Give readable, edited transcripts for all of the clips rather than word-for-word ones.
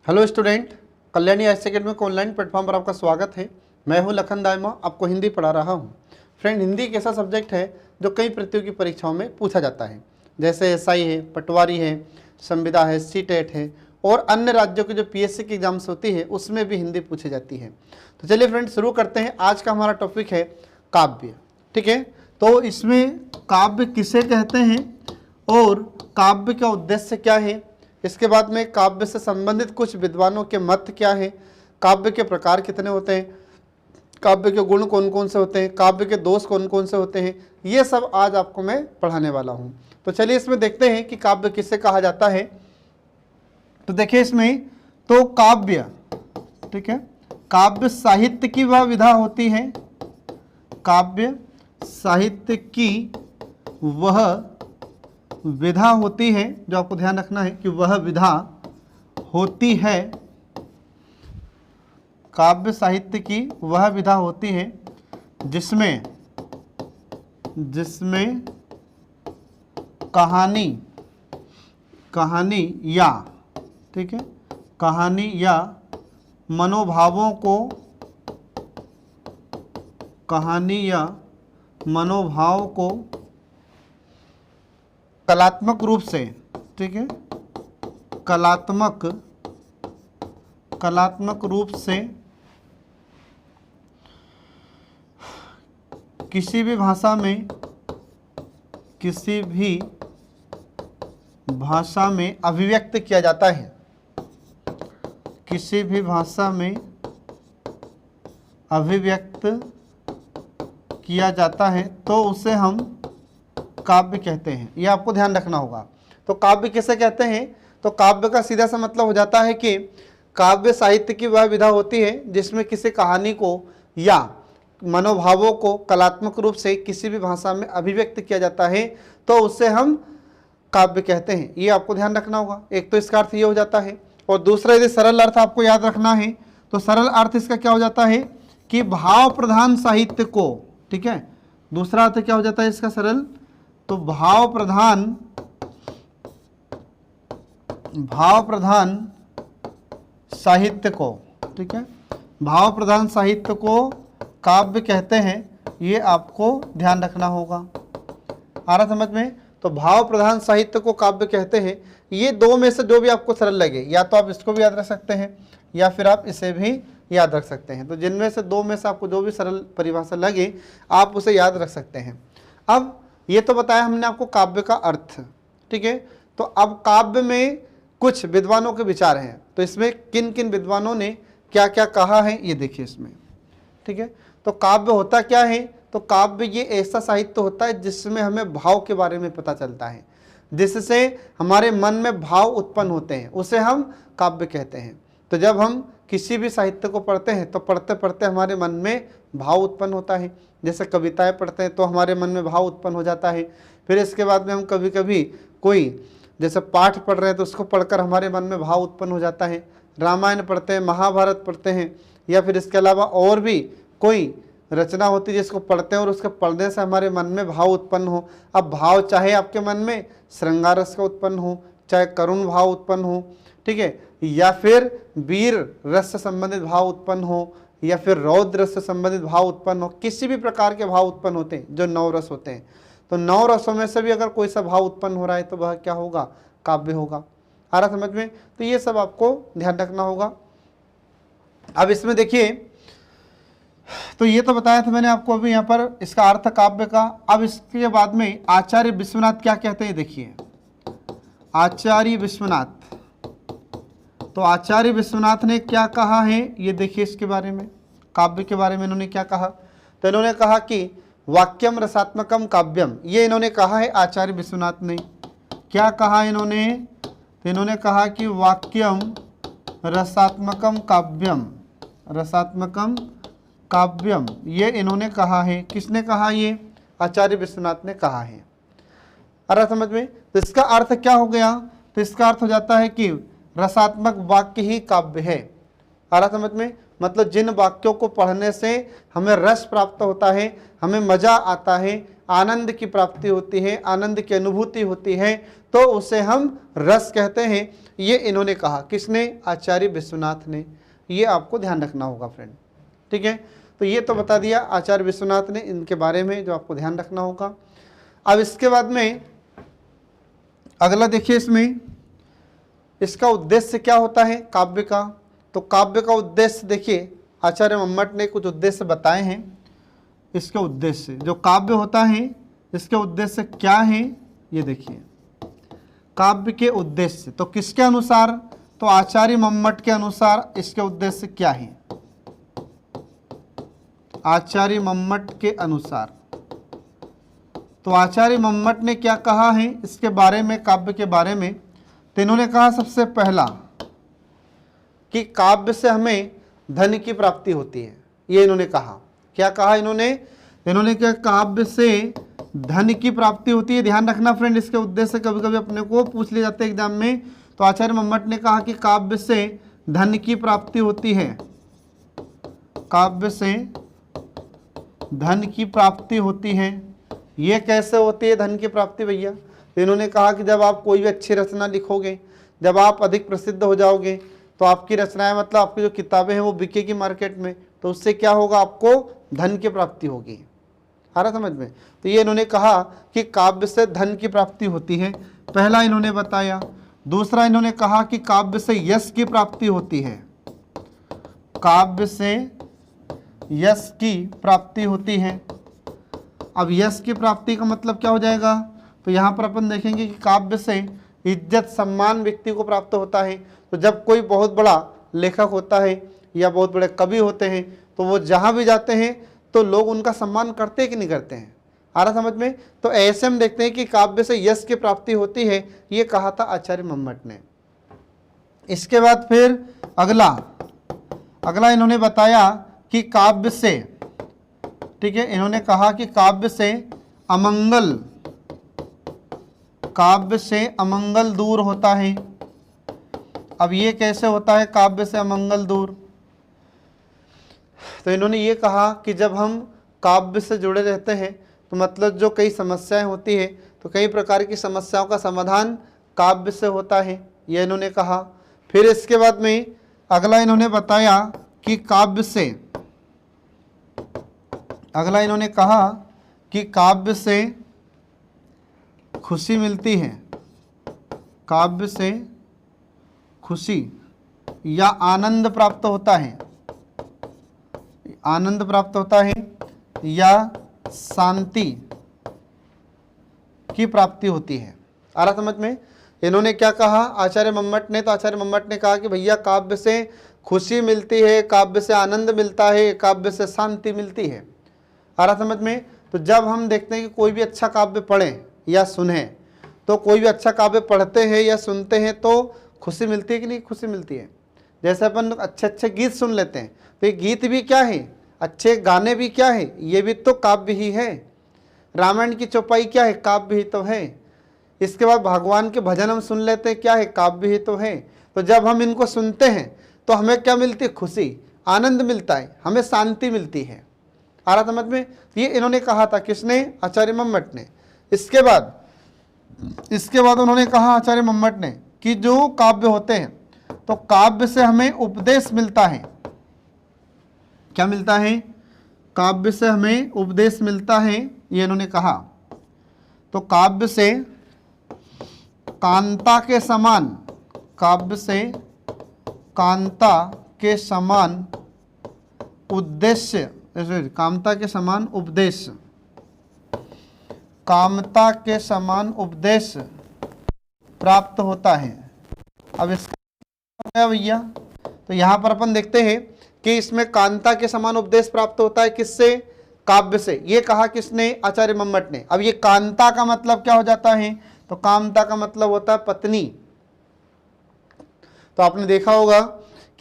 Hello student, Kalyani higher secondary में online platform पर आपका स्वागत है। मैं हूं लखन दायमा, आपको हिंदी पढ़ा रहा हूं। फ्रेंड, हिंदी एक ऐसा सब्जेक्ट है जो कई प्रतियोगी परीक्षाओं में पूछा जाता है, जैसे एसआई है, पटवारी है, संविदा है, सीटेट है और अन्य राज्यों की जो पीएससी की एग्जाम्स होती है उसमें भी हिंदी पूछी जाती है। तो चलिए फ्रेंड शुरू करते हैं। आज का हमारा टॉपिक है काव्य। ठीक है, तो इसमें काव्य किसे कहते हैं और काव्य का उद्देश्य क्या है, इसके बाद में काव्य से संबंधित कुछ विद्वानों के मत क्या है, काव्य के प्रकार कितने होते हैं, काव्य के गुण कौन कौन से होते हैं, काव्य के दोष कौन कौन से होते हैं, ये सब आज आपको मैं पढ़ाने वाला हूँ। तो चलिए इसमें देखते हैं कि काव्य किसे कहा जाता है। तो देखिए इसमें तो काव्य, ठीक है, काव्य साहित्य की वह विधा होती है, काव्य साहित्य की वह विधा होती है, जो आपको ध्यान रखना है कि वह विधा होती है, काव्य साहित्य की वह विधा होती है जिसमें कहानी या, ठीक है, कहानी या मनोभावों को कलात्मक रूप से, ठीक है, कलात्मक रूप से किसी भी भाषा में अभिव्यक्त किया जाता है, किसी भी भाषा में अभिव्यक्त किया जाता है तो उसे हम काव्य कहते हैं। ये आपको ध्यान रखना होगा। तो काव्य किसे कहते हैं, तो काव्य का सीधा सा मतलब हो जाता है कि काव्य साहित्य की वह विधा होती है जिसमें किसी कहानी को या मनोभावों को कलात्मक रूप से किसी भी भाषा में अभिव्यक्त किया जाता है तो उसे हम काव्य कहते हैं। ये आपको ध्यान रखना होगा। एक तो इसका अर्थ ये हो जाता है, और दूसरा यदि सरल अर्थ आपको याद रखना है तो सरल अर्थ इसका क्या हो जाता है कि भाव प्रधान साहित्य को, ठीक है, दूसरा अर्थ क्या हो जाता है इसका सरल, तो भाव प्रधान साहित्य को, ठीक है, भाव प्रधान साहित्य को काव्य कहते हैं। ये आपको ध्यान रखना होगा। आ रहा समझ में? तो भाव प्रधान साहित्य को काव्य कहते हैं। ये दो में से जो भी आपको सरल लगे, या तो आप इसको भी याद रख सकते हैं या फिर आप इसे भी याद रख सकते हैं। तो जिनमें से दो में से आपको जो भी सरल परिभाषा लगे आप उसे याद रख सकते हैं। अब ये तो बताया हमने आपको काव्य का अर्थ, ठीक है। तो अब काव्य में कुछ विद्वानों के विचार हैं, तो इसमें किन किन विद्वानों ने क्या क्या कहा है ये देखिए इसमें, ठीक है। तो काव्य होता क्या है, तो काव्य ये ऐसा साहित्य होता है जिसमें हमें भाव के बारे में पता चलता है, जिससे हमारे मन में भाव उत्पन्न होते हैं, उसे हम काव्य कहते हैं। तो जब हम किसी भी साहित्य को पढ़ते हैं तो पढ़ते पढ़ते हमारे मन में भाव उत्पन्न होता है। जैसे कविताएं पढ़ते हैं तो हमारे मन में भाव उत्पन्न हो जाता है। फिर इसके बाद में हम कभी कभी कोई जैसे पाठ पढ़ रहे हैं तो उसको पढ़कर हमारे मन में भाव उत्पन्न हो जाता है। रामायण पढ़ते हैं, महाभारत पढ़ते हैं, या फिर इसके अलावा और भी कोई रचना होती है जिसको पढ़ते हैं और उसके पढ़ने से हमारे मन में भाव उत्पन्न हो। अब भाव चाहे आपके मन में श्रृंगार रस का उत्पन्न हो, चाहे करुण भाव उत्पन्न हो, ठीक है, या फिर वीर रस से संबंधित भाव उत्पन्न हो, या फिर रौद्र रस से संबंधित भाव उत्पन्न हो, किसी भी प्रकार के भाव उत्पन्न होते हैं जो नौ रस होते हैं। तो नौ रसों में से भी अगर कोई सा भाव उत्पन्न हो रहा है तो वह क्या होगा, काव्य होगा। आ रहा समझ में? तो ये सब आपको ध्यान रखना होगा। अब इसमें देखिए, तो ये तो बताया था मैंने आपको अभी यहाँ पर इसका अर्थ काव्य का। अब इसके बाद में आचार्य विश्वनाथ क्या कहते हैं, देखिए आचार्य विश्वनाथ, तो आचार्य विश्वनाथ ने क्या कहा है ये देखिए इसके बारे में, काव्य के बारे में इन्होंने क्या कहा। तो इन्होंने कहा कि वाक्यम रसात्मकम काव्यम, ये इन्होंने कहा है आचार्य विश्वनाथ ने। क्या कहा इन्होंने, तो इन्होंने कहा कि वाक्यम रसात्मकम काव्यम, रसात्मकम काव्यम, ये इन्होंने कहा है। किसने कहा, ये आचार्य विश्वनाथ ने कहा है। अरे समझ में? तो इसका अर्थ क्या हो गया, तो इसका अर्थ हो जाता है कि रसात्मक वाक्य ही काव्य है। आ रहा समझ में? मतलब जिन वाक्यों को पढ़ने से हमें रस प्राप्त होता है, हमें मजा आता है, आनंद की प्राप्ति होती है, आनंद की अनुभूति होती है, तो उसे हम रस कहते हैं। ये इन्होंने कहा, किसने? आचार्य विश्वनाथ ने। ये आपको ध्यान रखना होगा फ्रेंड, ठीक है। तो ये तो बता दिया आचार्य विश्वनाथ ने इनके बारे में, जो आपको ध्यान रखना होगा। अब इसके बाद में अगला देखिए, इसमें इसका उद्देश्य क्या होता है काव्य का। तो काव्य का उद्देश्य देखिए, आचार्य मम्मट ने कुछ उद्देश्य बताए हैं। इसके उद्देश्य, जो काव्य होता है इसके उद्देश्य क्या है, ये देखिए। काव्य के उद्देश्य तो किसके अनुसार? तो आचार्य मम्मट के अनुसार इसके उद्देश्य क्या है? आचार्य मम्मट के अनुसार। तो आचार्य मम्मट ने क्या कहा है इसके बारे में, काव्य के बारे में? तो इन्होंने कहा सबसे पहला कि काव्य से हमें धन की प्राप्ति होती है। ये इन्होंने कहा। क्या कहा इन्होंने? इन्होंने क्या? काव्य से धन की प्राप्ति होती है। ध्यान रखना फ्रेंड, इसके उद्देश्य कभी कभी अपने को पूछ लिए जाते हैं एग्जाम में। तो आचार्य मम्मट ने कहा कि काव्य से धन की प्राप्ति होती है। काव्य से धन की प्राप्ति होती है। ये कैसे होती है धन की प्राप्ति भैया? तो इन्होंने कहा कि जब आप कोई भी अच्छी रचना लिखोगे, जब आप अधिक प्रसिद्ध हो जाओगे, तो आपकी रचनाएं, मतलब आपकी जो किताबें हैं वो बिकेगी मार्केट में, तो उससे क्या होगा? आपको धन की प्राप्ति होगी। आ रहा समझ में? तो ये इन्होंने कहा कि काव्य से धन की प्राप्ति होती है, पहला इन्होंने बताया। दूसरा इन्होंने कहा कि काव्य से यश की प्राप्ति होती है। काव्य से यश की प्राप्ति होती है। अब यश की प्राप्ति का मतलब क्या हो जाएगा? तो यहाँ पर अपन देखेंगे कि काव्य से इज्जत सम्मान व्यक्ति को प्राप्त होता है। तो जब कोई बहुत बड़ा लेखक होता है या बहुत बड़े कवि होते हैं, तो वो जहाँ भी जाते हैं तो लोग उनका सम्मान करते हैं कि नहीं करते हैं? आ रहा समझ में? तो ऐसे हम देखते हैं कि काव्य से यश की प्राप्ति होती है, ये कहा था आचार्य मम्मट ने। इसके बाद फिर अगला इन्होंने बताया कि काव्य से, ठीक है, इन्होंने कहा कि काव्य से अमंगल दूर होता है। अब ये कैसे होता है काव्य से अमंगल दूर? तो इन्होंने ये कहा कि जब हम काव्य से जुड़े रहते हैं तो मतलब जो कई समस्याएं होती है, तो कई प्रकार की समस्याओं का समाधान काव्य से होता है, ये इन्होंने कहा। फिर इसके बाद में अगला इन्होंने बताया कि इन्होंने कहा कि काव्य से खुशी मिलती है। काव्य से खुशी या आनंद प्राप्त होता है। आनंद प्राप्त होता है या शांति की प्राप्ति होती है। आ रहा समझ में? इन्होंने क्या कहा आचार्य मम्मट ने? तो आचार्य मम्मट ने कहा कि भैया काव्य से खुशी मिलती है, काव्य से आनंद मिलता है, काव्य से शांति मिलती है। आ रहा समझ में? तो जब हम देखते हैं कि कोई भी अच्छा काव्य पढ़ें या सुने, तो कोई भी अच्छा काव्य पढ़ते हैं या सुनते हैं तो खुशी मिलती है कि नहीं? खुशी मिलती है। जैसे अपन अच्छे अच्छे गीत सुन लेते हैं, तो ये गीत भी क्या है? अच्छे गाने भी क्या है? ये भी तो काव्य ही है। रामायण की चौपाई क्या है? काव्य ही तो है। इसके बाद भगवान के भजन हम सुन लेते हैं, क्या है? काव्य ही तो है। तो जब हम इनको सुनते हैं तो हमें क्या मिलती है? खुशी, आनंद मिलता है, हमें शांति मिलती है। आ रहा समझ में? ये इन्होंने कहा था, किसने? आचार्य मम्मट ने। इसके बाद उन्होंने कहा आचार्य मम्मट ने कि जो काव्य होते हैं, तो काव्य से हमें उपदेश मिलता है। क्या मिलता है? काव्य से हमें उपदेश मिलता है, ये इन्होंने कहा। तो काव्य से कांता के समान, काव्य से कांता के समान उद्देश्य, कामता के समान उपदेश, कामता के समान उपदेश प्राप्त होता है। अब इसका भैया, तो यहाँ पर अपन देखते हैं कि इसमें कांता के समान उपदेश प्राप्त होता है। किससे? काव्य से। ये कहा किसने? आचार्य मम्मट ने। अब ये कांता का मतलब क्या हो जाता है? तो कामता का मतलब होता है पत्नी। तो आपने देखा होगा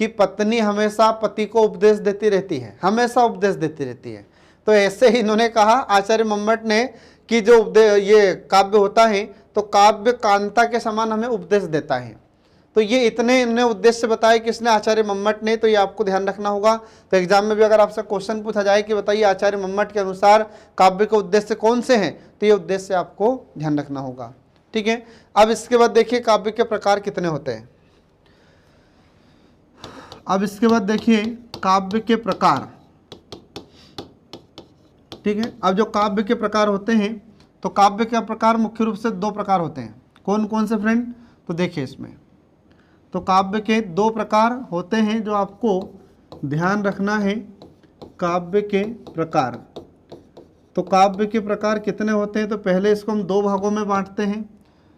कि पत्नी हमेशा पति को उपदेश देती रहती है, हमेशा उपदेश देती रहती है। तो ऐसे ही इन्होंने कहा आचार्य मम्मट ने कि जो ये काव्य होता है, तो काव्य कांता के समान हमें उपदेश देता है। तो ये इतने इन्होंने उद्देश्य बताए किसने, आचार्य मम्मट ने, तो ये आपको ध्यान रखना होगा। तो एग्जाम में भी अगर आपसे क्वेश्चन पूछा जाए कि बताइए आचार्य मम्मट के अनुसार काव्य के उद्देश्य कौन से हैं, तो ये उद्देश्य आपको ध्यान रखना होगा। ठीक है, अब इसके बाद देखिए काव्य के प्रकार कितने होते हैं। अब इसके बाद देखिए काव्य के प्रकार। ठीक है, अब जो काव्य के प्रकार होते हैं, तो काव्य के प्रकार मुख्य रूप से 2 प्रकार होते हैं। कौन कौन से फ्रेंड, तो देखिए इसमें तो काव्य के 2 प्रकार होते हैं जो आपको ध्यान रखना है। काव्य के प्रकार, तो काव्य के प्रकार कितने होते हैं, तो पहले इसको हम 2 भागों में बांटते हैं।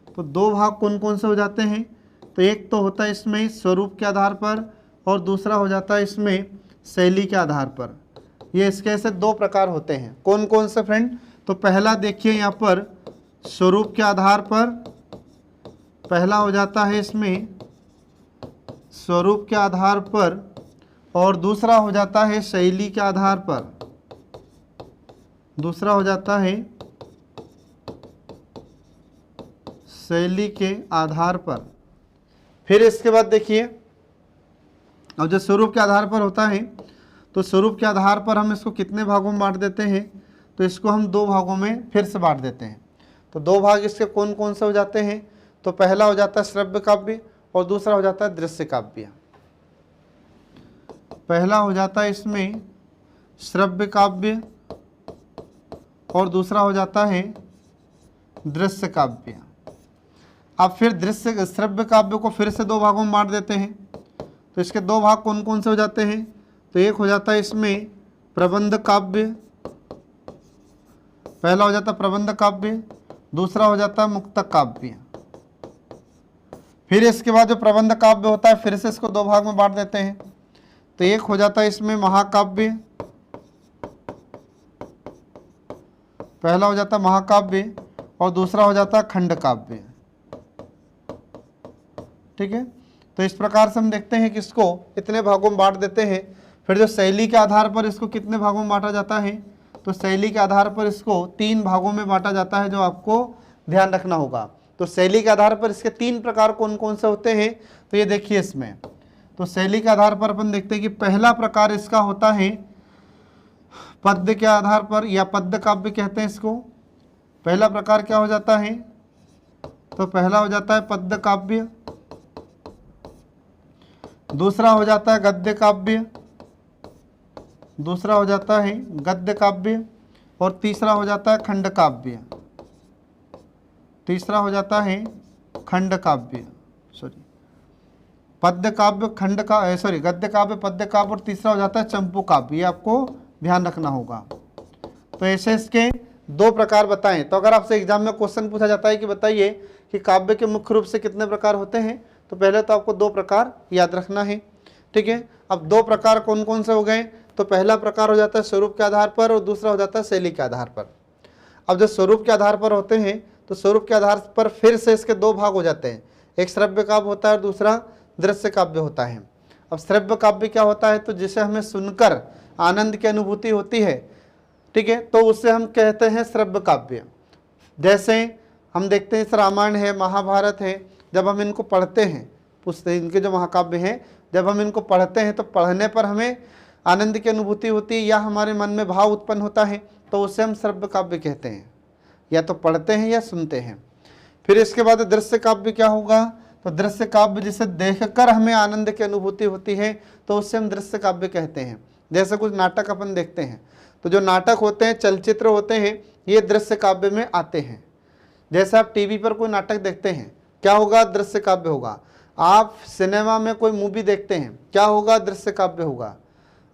तो 2 भाग कौन कौन से हो जाते हैं, तो एक तो होता है इसमें स्वरूप के आधार पर और दूसरा हो जाता है इसमें शैली के आधार पर। ये इसके ऐसे 2 प्रकार होते हैं। कौन कौन से फ्रेंड, तो पहला देखिए यहाँ पर स्वरूप के आधार पर, पहला हो जाता है इसमें स्वरूप के आधार पर और दूसरा हो जाता है शैली के आधार पर। दूसरा हो जाता है शैली के आधार पर। फिर इसके बाद देखिए अब जो स्वरूप के आधार पर होता है, तो स्वरूप के आधार पर हम इसको कितने भागों में बांट देते हैं, तो इसको हम 2 भागों में फिर से बांट देते हैं। तो 2 भाग इसके कौन कौन से हो जाते हैं, तो पहला हो जाता है श्रव्य काव्य और दूसरा हो जाता है दृश्य काव्य। पहला हो जाता है इसमें श्रव्य काव्य और दूसरा हो जाता है दृश्य काव्य। अब फिर दृश्य श्रव्य काव्य को फिर से 2 भागों में बांट देते हैं। तो इसके 2 भाग कौन कौन से हो जाते हैं, तो एक हो जाता है इसमें प्रबंध काव्य, पहला हो जाता है प्रबंध काव्य, दूसरा हो जाता है मुक्तक काव्य। फिर इसके बाद जो प्रबंध काव्य होता है फिर से इसको 2 भाग में बांट देते हैं। तो एक हो जाता है इसमें महाकाव्य, पहला हो जाता है महाकाव्य और दूसरा हो जाता है खंड काव्य। ठीक है, तो इस प्रकार से हम देखते हैं कि इसको इतने भागों में बांट देते हैं। फिर जो शैली के आधार पर इसको कितने भागों में बांटा जाता है, तो शैली के आधार पर इसको 3 भागों में बांटा जाता है, जो आपको ध्यान रखना होगा। तो शैली के आधार पर इसके 3 प्रकार कौन कौन से होते हैं, तो ये देखिए इसमें। तो शैली के आधार पर अपन देखते हैं कि पहला प्रकार इसका होता है पद्य के आधार पर, या पद्य काव्य कहते हैं इसको। पहला प्रकार क्या हो जाता है, तो पहला हो जाता है पद्य काव्य, दूसरा हो जाता है गद्य काव्य, दूसरा हो जाता है गद्य काव्य और तीसरा हो जाता है खंड काव्य। तीसरा हो जाता है खंड काव्य, पद्य काव्य, खंड का गद्य काव्य, पद्य काव्य और तीसरा हो जाता है चंपू काव्य। ये आपको ध्यान रखना होगा। तो ऐसे इसके 2 प्रकार बताएं। तो अगर आपसे एग्जाम में क्वेश्चन पूछा जाता है कि बताइए कि काव्य के मुख्य रूप से कितने प्रकार होते हैं, तो पहले तो आपको 2 प्रकार याद रखना है। ठीक है, अब 2 प्रकार कौन कौन से हो गए, तो पहला प्रकार हो जाता है स्वरूप के आधार पर और दूसरा हो जाता है शैली के आधार पर। अब जो स्वरूप के आधार पर होते हैं, तो स्वरूप के आधार पर फिर से इसके 2 भाग हो जाते हैं, एक श्रव्य काव्य होता है और दूसरा दृश्य काव्य होता है। अब श्रव्य काव्य क्या होता है, तो जिसे हमें सुनकर आनंद की अनुभूति होती है, ठीक है, तो उससे हम कहते हैं श्रव्य काव्य। जैसे हम देखते हैं रामायण है, महाभारत है, जब हम इनको पढ़ते हैं, पुस्तक इनके जो महाकाव्य हैं, जब हम इनको पढ़ते हैं तो पढ़ने पर हमें आनंद की अनुभूति होती है या हमारे मन में भाव उत्पन्न होता है, तो उसे हम श्रव्य काव्य कहते हैं। या तो पढ़ते हैं या सुनते हैं। फिर इसके बाद दृश्य काव्य क्या होगा, तो दृश्य काव्य जिसे देखकर हमें आनंद की अनुभूति होती है, तो उससे हम दृश्य काव्य कहते हैं। जैसे कुछ नाटक अपन देखते हैं, तो जो नाटक होते हैं, चलचित्र होते हैं, ये दृश्य काव्य में आते हैं। जैसे आप टीवी पर कोई नाटक देखते हैं, क्या होगा, दृश्य काव्य होगा। आप सिनेमा में कोई मूवी देखते हैं, क्या होगा, दृश्य काव्य होगा।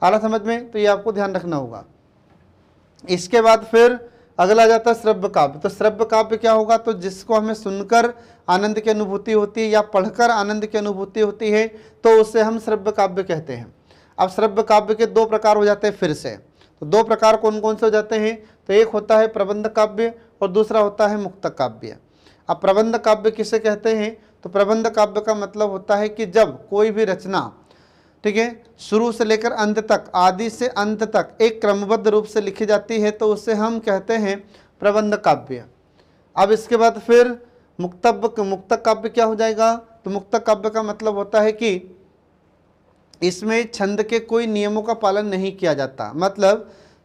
आ रहा समझ में, तो ये आपको ध्यान रखना होगा। इसके बाद फिर अगला जाता है श्रव्य काव्य। तो श्रव्य काव्य क्या होगा, तो जिसको हमें सुनकर आनंद की अनुभूति होती है या पढ़कर आनंद की अनुभूति होती है, तो उसे हम श्रव्य काव्य कहते हैं। अब श्रव्य काव्य के 2 प्रकार हो जाते हैं फिर से। तो 2 प्रकार कौन कौन से हो जाते हैं, तो एक होता है प्रबंध काव्य और दूसरा होता है मुक्तक काव्य। अब प्रबंध काव्य किसे कहते हैं, तो प्रबंध काव्य का मतलब होता है कि जब कोई भी रचना, ठीक है, शुरू से लेकर अंत तक, आदि से अंत तक एक क्रमबद्ध रूप से लिखी जाती है, तो उसे हम कहते हैं प्रबंध काव्य। अब इसके बाद फिर मुक्तक काव्य क्या हो जाएगा, तो मुक्तक काव्य का मतलब होता है कि इसमें छंद के कोई नियमों का पालन नहीं किया जाता, मतलब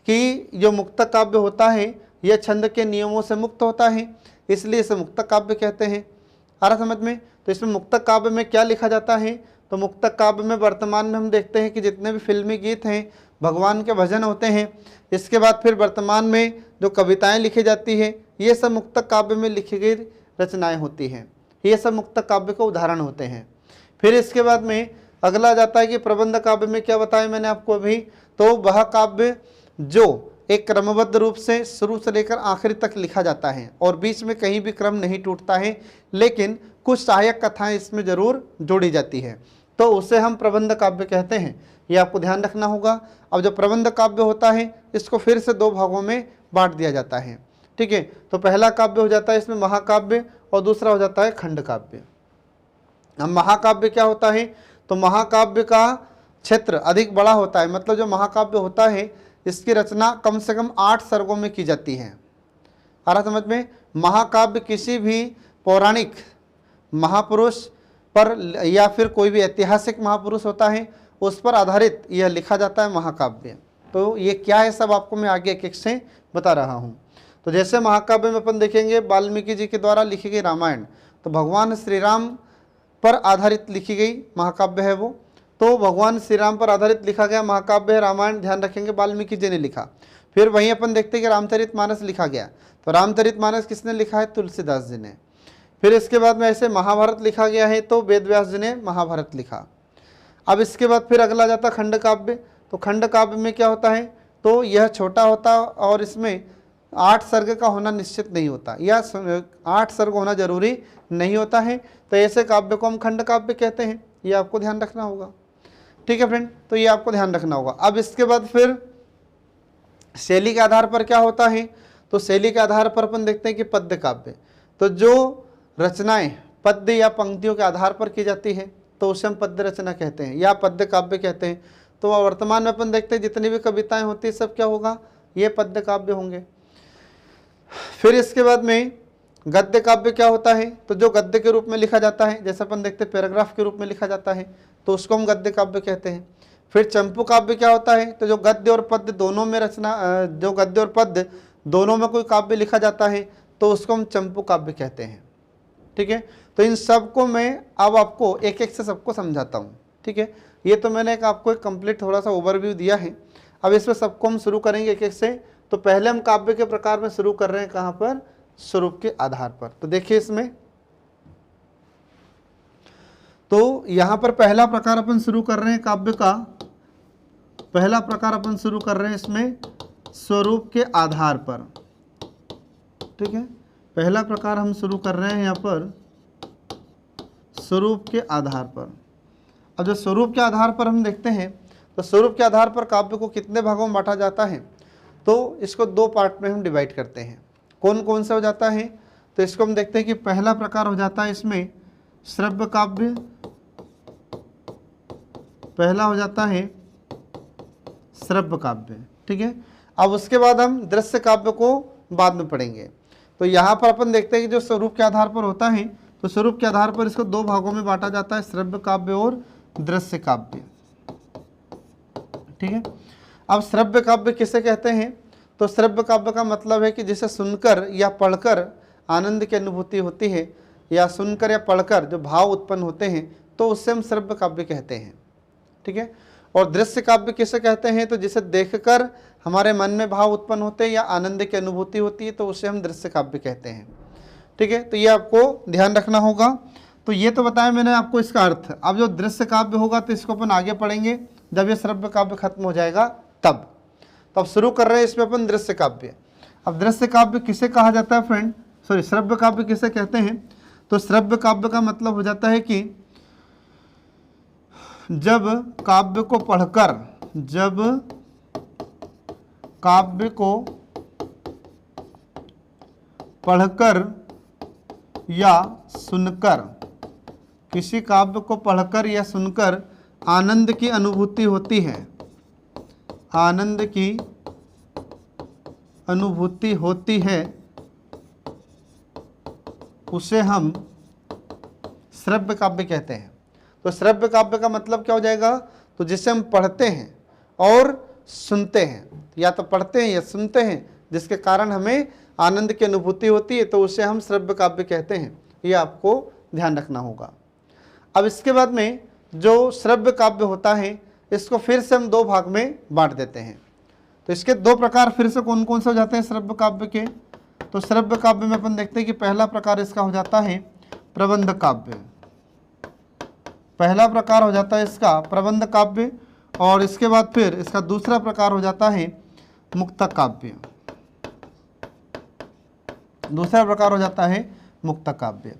कि जो मुक्तक काव्य होता है यह छंद के नियमों से मुक्त होता है, इसलिए इसे मुक्तक काव्य कहते हैं। आ रहा समझ में? तो इसमें मुक्तक काव्य में क्या लिखा जाता है, तो मुक्तक काव्य में वर्तमान में हम देखते हैं कि जितने भी फिल्मी गीत हैं, भगवान के भजन होते हैं, इसके बाद फिर वर्तमान में जो कविताएं लिखी जाती है, ये सब मुक्तक काव्य में लिखी गई रचनाएं होती हैं, ये सब मुक्तक काव्य के उदाहरण होते हैं। फिर इसके बाद में अगला जाता है कि प्रबंध काव्य में क्या बताया मैंने आपको अभी, तो वह काव्य जो एक क्रमबद्ध रूप से शुरू से लेकर आखिरी तक लिखा जाता है और बीच में कहीं भी क्रम नहीं टूटता है, लेकिन कुछ सहायक कथाएं इसमें जरूर जोड़ी जाती है, तो उसे हम प्रबंध काव्य कहते हैं। ये आपको ध्यान रखना होगा। अब जो प्रबंध काव्य होता है इसको फिर से दो भागों में बांट दिया जाता है, ठीक है। तो पहला काव्य हो जाता है इसमें महाकाव्य और दूसरा हो जाता है खंड काव्य। अब महाकाव्य क्या होता है, तो महाकाव्य का क्षेत्र अधिक बड़ा होता है, मतलब जो महाकाव्य होता है इसकी रचना कम से कम 8 सर्गों में की जाती है। आ रहा समझ में? महाकाव्य किसी भी पौराणिक महापुरुष पर या फिर कोई भी ऐतिहासिक महापुरुष होता है उस पर आधारित यह लिखा जाता है महाकाव्य। तो ये क्या है सब आपको मैं आगे एक एक से बता रहा हूँ। तो जैसे महाकाव्य में अपन देखेंगे वाल्मीकि जी के द्वारा लिखी गई रामायण, तो भगवान श्री राम पर आधारित लिखी गई महाकाव्य है वो, तो भगवान श्री राम पर आधारित लिखा गया महाकाव्य है रामायण, ध्यान रखेंगे वाल्मीकि जी ने लिखा। फिर वहीं अपन देखते हैं कि रामचरितमानस लिखा गया, तो रामचरितमानस किसने लिखा है, तुलसीदास जी ने। फिर इसके बाद में ऐसे महाभारत लिखा गया है, तो वेद व्यास जी ने महाभारत लिखा। अब इसके बाद फिर अगला जाता खंड काव्य। तो खंड काव्य में क्या होता है, तो यह छोटा होता और इसमें 8 सर्ग का होना निश्चित नहीं होता, या 8 सर्ग होना जरूरी नहीं होता है, तो ऐसे काव्य को हम खंड काव्य कहते हैं। ये आपको ध्यान रखना होगा, ठीक है फ्रेंड, तो ये आपको ध्यान रखना होगा। अब इसके बाद फिर शैली के आधार पर क्या होता है, तो शैली के आधार पर अपन देखते हैं कि पद्य काव्य, तो जो रचनाएं पद्य या पंक्तियों के आधार पर की जाती है तो उसे हम पद्य रचना कहते हैं या पद्य काव्य कहते हैं। तो वर्तमान में अपन देखते हैं जितनी भी कविताएं होती है सब क्या होगा, ये पद्य काव्य होंगे। फिर इसके बाद में गद्य काव्य क्या होता है, तो जो गद्य के रूप में लिखा जाता है, जैसे अपन देखते हैं पैराग्राफ के रूप में लिखा जाता है, तो उसको हम गद्य काव्य कहते हैं। फिर चंपू काव्य क्या होता है, तो जो गद्य और पद्य दोनों में रचना, जो गद्य और पद्य दोनों में कोई काव्य लिखा जाता है तो उसको हम चंपू काव्य कहते हैं, ठीक है। तो इन सब को मैं अब आपको एक एक से सबको समझाता हूँ, ठीक है। ये तो मैंने आपको एक कंप्लीट थोड़ा सा ओवरव्यू दिया है, अब इसमें सबको हम शुरू करेंगे एक एक से। तो पहले हम काव्य के प्रकार में शुरू कर रहे हैं कहाँ पर, स्वरूप के आधार पर। तो देखिए इसमें, तो यहाँ पर पहला प्रकार अपन शुरू कर रहे हैं काव्य का, पहला प्रकार अपन शुरू कर रहे हैं इसमें स्वरूप के आधार पर, ठीक है। पहला प्रकार हम शुरू कर रहे हैं यहाँ पर स्वरूप के आधार पर। अब जो स्वरूप के आधार पर हम देखते हैं, तो स्वरूप के आधार पर काव्य को कितने भागों में बांटा जाता है, तो इसको 2 पार्ट में हम डिवाइड करते हैं। कौन कौन सा हो जाता है, तो इसको हम देखते हैं कि पहला प्रकार हो जाता है इसमें श्रव्य काव्य, पहला हो जाता है श्रव्य काव्य, ठीक है। अब उसके बाद हम दृश्य काव्य को बाद में पढ़ेंगे। तो यहाँ पर अपन देखते हैं कि जो स्वरूप के आधार पर होता है, तो स्वरूप के आधार पर इसको 2 भागों में बांटा जाता है, श्रव्य काव्य और दृश्य काव्य, ठीक है। अब श्रव्य काव्य किसे कहते हैं, तो श्रव्य काव्य का मतलब है कि जिसे सुनकर या पढ़कर आनंद की अनुभूति होती है, या सुनकर या पढ़कर जो भाव उत्पन्न होते हैं, तो उससे हम श्रव्य काव्य कहते हैं, ठीक है। और दृश्य काव्य किसे कहते हैं, तो जिसे देखकर हमारे मन में भाव उत्पन्न होते हैं या आनंद की अनुभूति होती है, तो उसे हम दृश्य काव्य कहते हैं, ठीक है। तो ये आपको ध्यान रखना होगा। तो ये तो बताया मैंने आपको इसका अर्थ। अब जो दृश्य काव्य होगा तो इसको अपन आगे पढ़ेंगे जब ये श्रव्य काव्य खत्म हो जाएगा तब। तो अब शुरू कर रहे हैं इसमें अपन दृश्य काव्य। अब दृश्य काव्य किसे कहा जाता है फ्रेंड, सॉरी श्रव्य काव्य किसे कहते हैं, तो श्रव्य काव्य का मतलब हो जाता है कि जब काव्य को पढ़कर, जब काव्य को पढ़कर या सुनकर, किसी काव्य को पढ़कर या सुनकर आनंद की अनुभूति होती है, आनंद की अनुभूति होती है, उसे हम श्रव्य काव्य कहते हैं। तो श्रव्य काव्य का मतलब क्या हो जाएगा, तो जिसे हम पढ़ते हैं और सुनते हैं, या तो पढ़ते हैं या सुनते हैं, जिसके कारण हमें आनंद की अनुभूति होती है, तो उसे हम श्रव्य काव्य कहते हैं। ये आपको ध्यान रखना होगा। अब इसके बाद में जो श्रव्य काव्य होता है, इसको फिर से हम दो भाग में बांट देते हैं। तो इसके दो प्रकार फिर से कौन कौन से हो जाते हैं श्रव्य काव्य के, तो श्रव्य काव्य में अपन देखते हैं कि पहला प्रकार इसका हो जाता है प्रबंध काव्य। पहला प्रकार हो जाता है इसका प्रबंध काव्य, और इसके बाद फिर इसका दूसरा प्रकार हो जाता है मुक्तक काव्य। दूसरा प्रकार हो जाता है मुक्तक काव्य।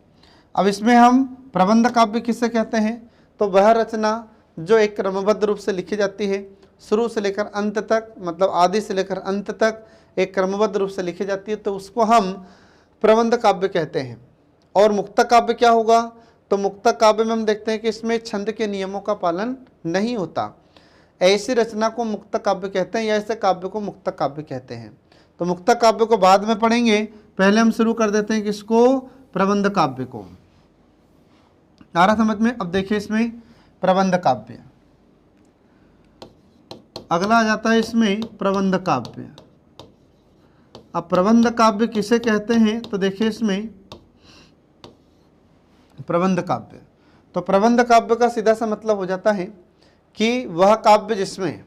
अब इसमें हम प्रबंध काव्य किसे कहते हैं, तो वह रचना जो एक क्रमबद्ध रूप से लिखी जाती है, शुरू से लेकर अंत तक, मतलब आदि से लेकर अंत तक एक क्रमबद्ध रूप से लिखी जाती है, तो उसको हम प्रबंध काव्य कहते हैं। और मुक्तक काव्य क्या होगा, तो मुक्तक काव्य में हम देखते हैं कि इसमें छंद के नियमों का पालन नहीं होता। ऐसी रचना को मुक्तक काव्य कहते हैं, या ऐसे काव्य को मुक्तक काव्य कहते हैं। तो मुक्तक काव्य को बाद में पढ़ेंगे, पहले हम शुरू कर देते हैं किसको, प्रबंध काव्य को। आ रहा समझ में। अब देखिए इसमें प्रबंध काव्य, अगला आ जाता है इसमें प्रबंध काव्य। अब प्रबंध काव्य किसे कहते हैं, तो देखिए इसमें प्रबंध काव्य, तो प्रबंध काव्य का सीधा सा मतलब हो जाता है कि वह काव्य जिसमें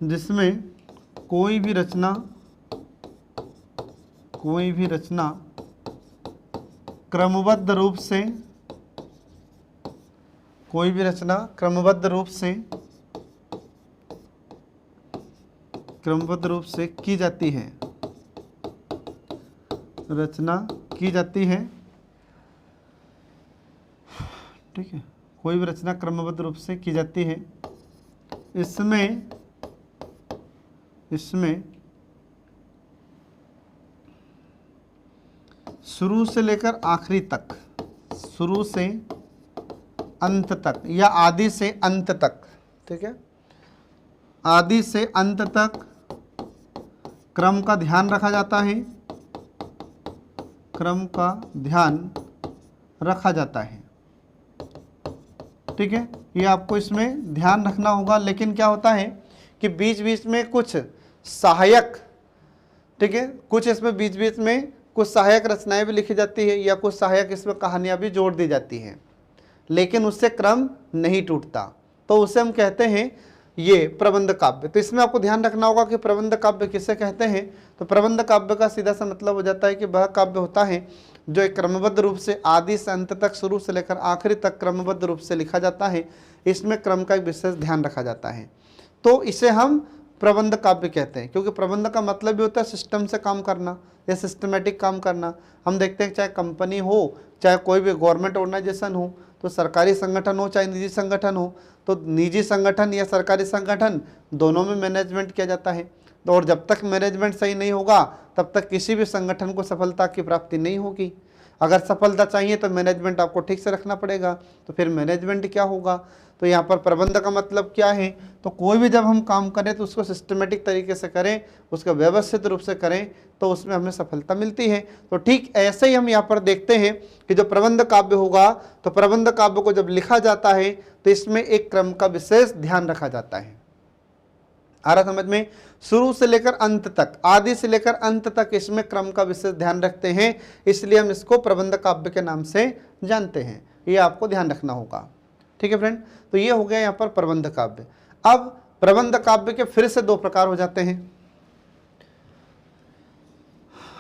जिसमें कोई भी रचना क्रमबद्ध रूप से की जाती है, ठीक है, कोई भी रचना क्रमबद्ध रूप से की जाती है, इसमें शुरू से लेकर आखिरी तक, शुरू से अंत तक या आदि से अंत तक, ठीक है, आदि से अंत तक क्रम का ध्यान रखा जाता है, ठीक है। ये आपको इसमें ध्यान रखना होगा। लेकिन क्या होता है कि बीच बीच में कुछ सहायक, ठीक है, कुछ इसमें बीच बीच में कुछ सहायक रचनाएं भी लिखी जाती है, या कुछ सहायक इसमें कहानियां भी जोड़ दी जाती हैं, लेकिन उससे क्रम नहीं टूटता, तो उसे हम कहते हैं ये प्रबंध काव्य। तो इसमें आपको ध्यान रखना होगा कि प्रबंध काव्य किसे कहते हैं। तो प्रबंध काव्य का सीधा सा मतलब हो जाता है कि वह काव्य होता है जो एक क्रमबद्ध रूप से आदि से अंत तक, शुरू से लेकर आखिरी तक क्रमबद्ध रूप से लिखा जाता है, इसमें क्रम का एक विशेष ध्यान रखा जाता है, तो इसे हम प्रबंध काव्य कहते हैं। क्योंकि प्रबंध का मतलब भी होता है सिस्टम से काम करना या सिस्टमेटिक काम करना। हम देखते हैं चाहे कंपनी हो, चाहे कोई भी गवर्नमेंट ऑर्गेनाइजेशन हो, तो सरकारी संगठन हो चाहे निजी संगठन हो, तो निजी संगठन या सरकारी संगठन दोनों में मैनेजमेंट किया जाता है। तो और जब तक मैनेजमेंट सही नहीं होगा तब तक किसी भी संगठन को सफलता की प्राप्ति नहीं होगी। अगर सफलता चाहिए तो मैनेजमेंट आपको ठीक से रखना पड़ेगा, तो फिर मैनेजमेंट क्या होगा। तो यहाँ पर प्रबंध का मतलब क्या है, तो कोई भी जब हम काम करें तो उसको सिस्टमेटिक तरीके से करें, उसको व्यवस्थित रूप से करें, तो उसमें हमें सफलता मिलती है। तो ठीक ऐसे ही हम यहाँ पर देखते हैं कि जो प्रबंध काव्य होगा, तो प्रबंध काव्य को जब लिखा जाता है तो इसमें एक क्रम का विशेष ध्यान रखा जाता है। आ रहा समझ में। शुरू से लेकर अंत तक, आदि से लेकर अंत तक इसमें क्रम का विशेष ध्यान रखते हैं, इसलिए हम इसको प्रबंध काव्य के नाम से जानते हैं। ये आपको ध्यान रखना होगा, ठीक है फ्रेंड। तो ये हो गया यहाँ पर प्रबंध काव्य। अब प्रबंध काव्य के फिर से दो प्रकार हो जाते हैं।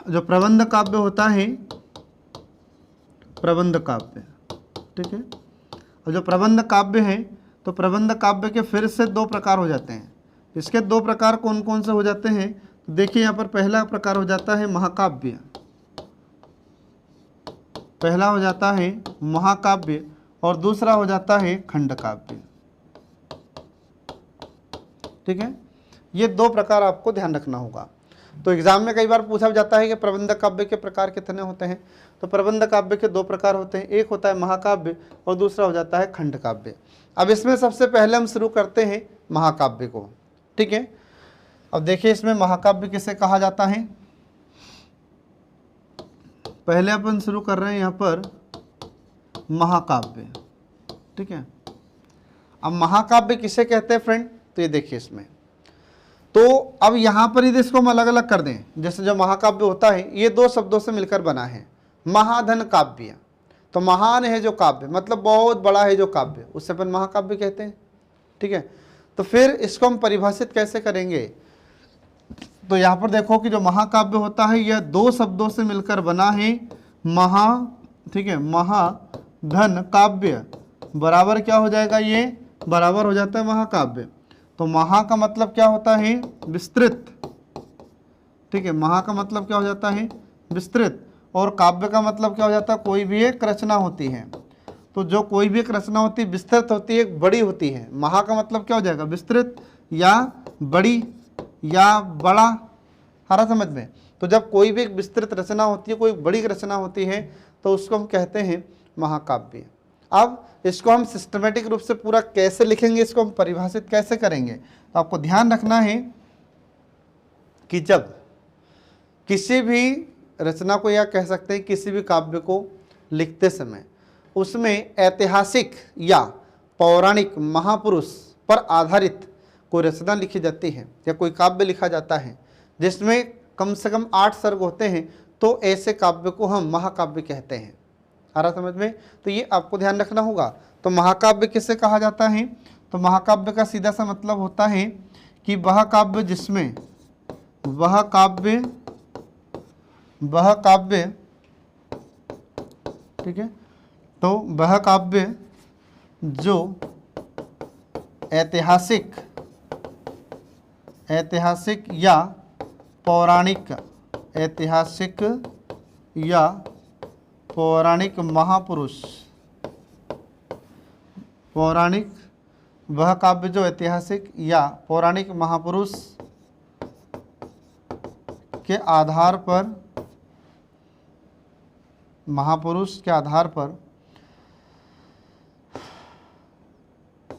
जो प्रबंध काव्य होता है, प्रबंध काव्य, ठीक है, और जो प्रबंध काव्य है, तो प्रबंध काव्य के फिर से दो प्रकार हो जाते हैं। इसके दो प्रकार कौन कौन से हो जाते हैं, तो देखिए यहाँ पर पहला प्रकार हो जाता है महाकाव्य, पहला हो जाता है महाकाव्य, और दूसरा हो जाता है खंड काव्य, ठीक है। ये दो प्रकार आपको ध्यान रखना होगा। तो एग्जाम में कई बार पूछा जाता है कि प्रबंध काव्य के प्रकार कितने होते हैं। तो प्रबंध काव्य के 2 प्रकार होते हैं, एक होता है महाकाव्य और दूसरा हो जाता है खंड काव्य। अब इसमें सबसे पहले हम शुरू करते हैं महाकाव्य को, ठीक है। अब देखिए इसमें महाकाव्य किसे कहा जाता है। पहले अपन शुरू कर रहे हैं यहाँ पर महाकाव्य, ठीक है। अब महाकाव्य किसे कहते हैं फ्रेंड, तो ये देखिए इसमें, तो अब यहाँ पर ही इसको हम अलग अलग कर दें। जैसे जो महाकाव्य होता है ये 2 शब्दों से मिलकर बना है, महाधन काव्य। तो महान है जो काव्य, मतलब बहुत बड़ा है जो काव्य, उससे अपन महाकाव्य कहते हैं, ठीक है। तो फिर इसको हम परिभाषित कैसे करेंगे, तो यहाँ पर देखो कि जो महाकाव्य होता है यह 2 शब्दों से मिलकर बना है, महा, ठीक है, महाधन काव्य बराबर क्या हो जाएगा, ये बराबर हो जाता है महाकाव्य। तो महा का मतलब क्या होता है, विस्तृत, ठीक है। महा का मतलब क्या हो जाता है, विस्तृत, और काव्य का मतलब क्या हो जाता है, कोई भी एक रचना होती है। तो जो कोई भी एक रचना होती है विस्तृत होती है, बड़ी होती है। महा का मतलब क्या हो जाएगा, विस्तृत या बड़ी या बड़ा, आ रहा समझ में। तो जब कोई भी एक विस्तृत रचना होती है, कोई बड़ी रचना होती है, तो उसको हम कहते हैं महाकाव्य। अब इसको हम सिस्टमेटिक रूप से पूरा कैसे लिखेंगे, इसको हम परिभाषित कैसे करेंगे, तो आपको ध्यान रखना है कि जब किसी भी रचना को, या कह सकते हैं किसी भी काव्य को लिखते समय उसमें ऐतिहासिक या पौराणिक महापुरुष पर आधारित कोई रचना लिखी जाती है या कोई काव्य लिखा जाता है जिसमें कम से कम 8 सर्ग होते हैं, तो ऐसे काव्य को हम महाकाव्य कहते हैं। आ रहा समझ में, तो ये आपको ध्यान रखना होगा। तो महाकाव्य किसे कहा जाता है, तो महाकाव्य का सीधा सा मतलब होता है कि वह काव्य जिसमें वह काव्य, ठीक है, तो वह काव्य जो ऐतिहासिक या पौराणिक, ऐतिहासिक या पौराणिक महापुरुष, पौराणिक, वह काव्य जो ऐतिहासिक या पौराणिक महापुरुष के आधार पर, महापुरुष के आधार पर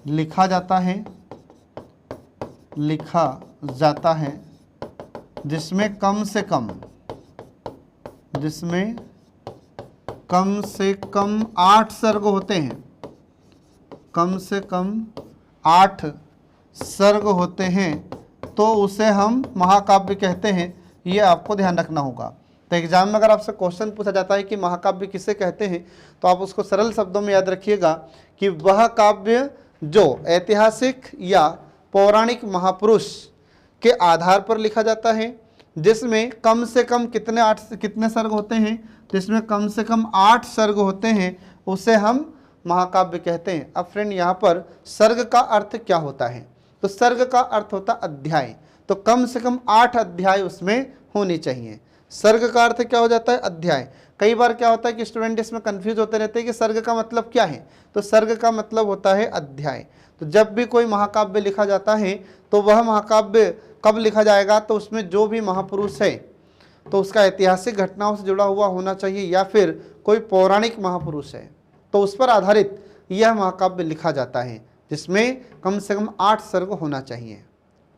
लिखा जाता है, जिसमें कम से कम 8 सर्ग होते हैं, कम से कम 8 सर्ग होते हैं, तो उसे हम महाकाव्य कहते हैं। ये आपको ध्यान रखना होगा। तो एग्जाम में अगर आपसे क्वेश्चन पूछा जाता है कि महाकाव्य किसे कहते हैं, तो आप उसको सरल शब्दों में याद रखिएगा कि वह काव्य जो ऐतिहासिक या पौराणिक महापुरुष के आधार पर लिखा जाता है, जिसमें कम से कम कितने सर्ग होते हैं, जिसमें कम से कम 8 सर्ग होते हैं, उसे हम महाकाव्य कहते हैं। अब फ्रेंड यहाँ पर सर्ग का अर्थ क्या होता है, तो सर्ग का अर्थ होता अध्याय। तो कम से कम 8 अध्याय उसमें होनी चाहिए। सर्ग का अर्थ क्या हो जाता है, अध्याय। कई बार क्या होता है कि स्टूडेंट इसमें कंफ्यूज होते रहते हैं कि सर्ग का मतलब क्या है, तो सर्ग का मतलब होता है अध्याय। तो जब भी कोई महाकाव्य लिखा जाता है तो वह महाकाव्य कब लिखा जाएगा, तो उसमें जो भी महापुरुष है तो उसका ऐतिहासिक घटनाओं से जुड़ा हुआ होना चाहिए, या फिर कोई पौराणिक महापुरुष है तो उस पर आधारित यह महाकाव्य लिखा जाता है, जिसमें कम से कम 8 सर्ग होना चाहिए।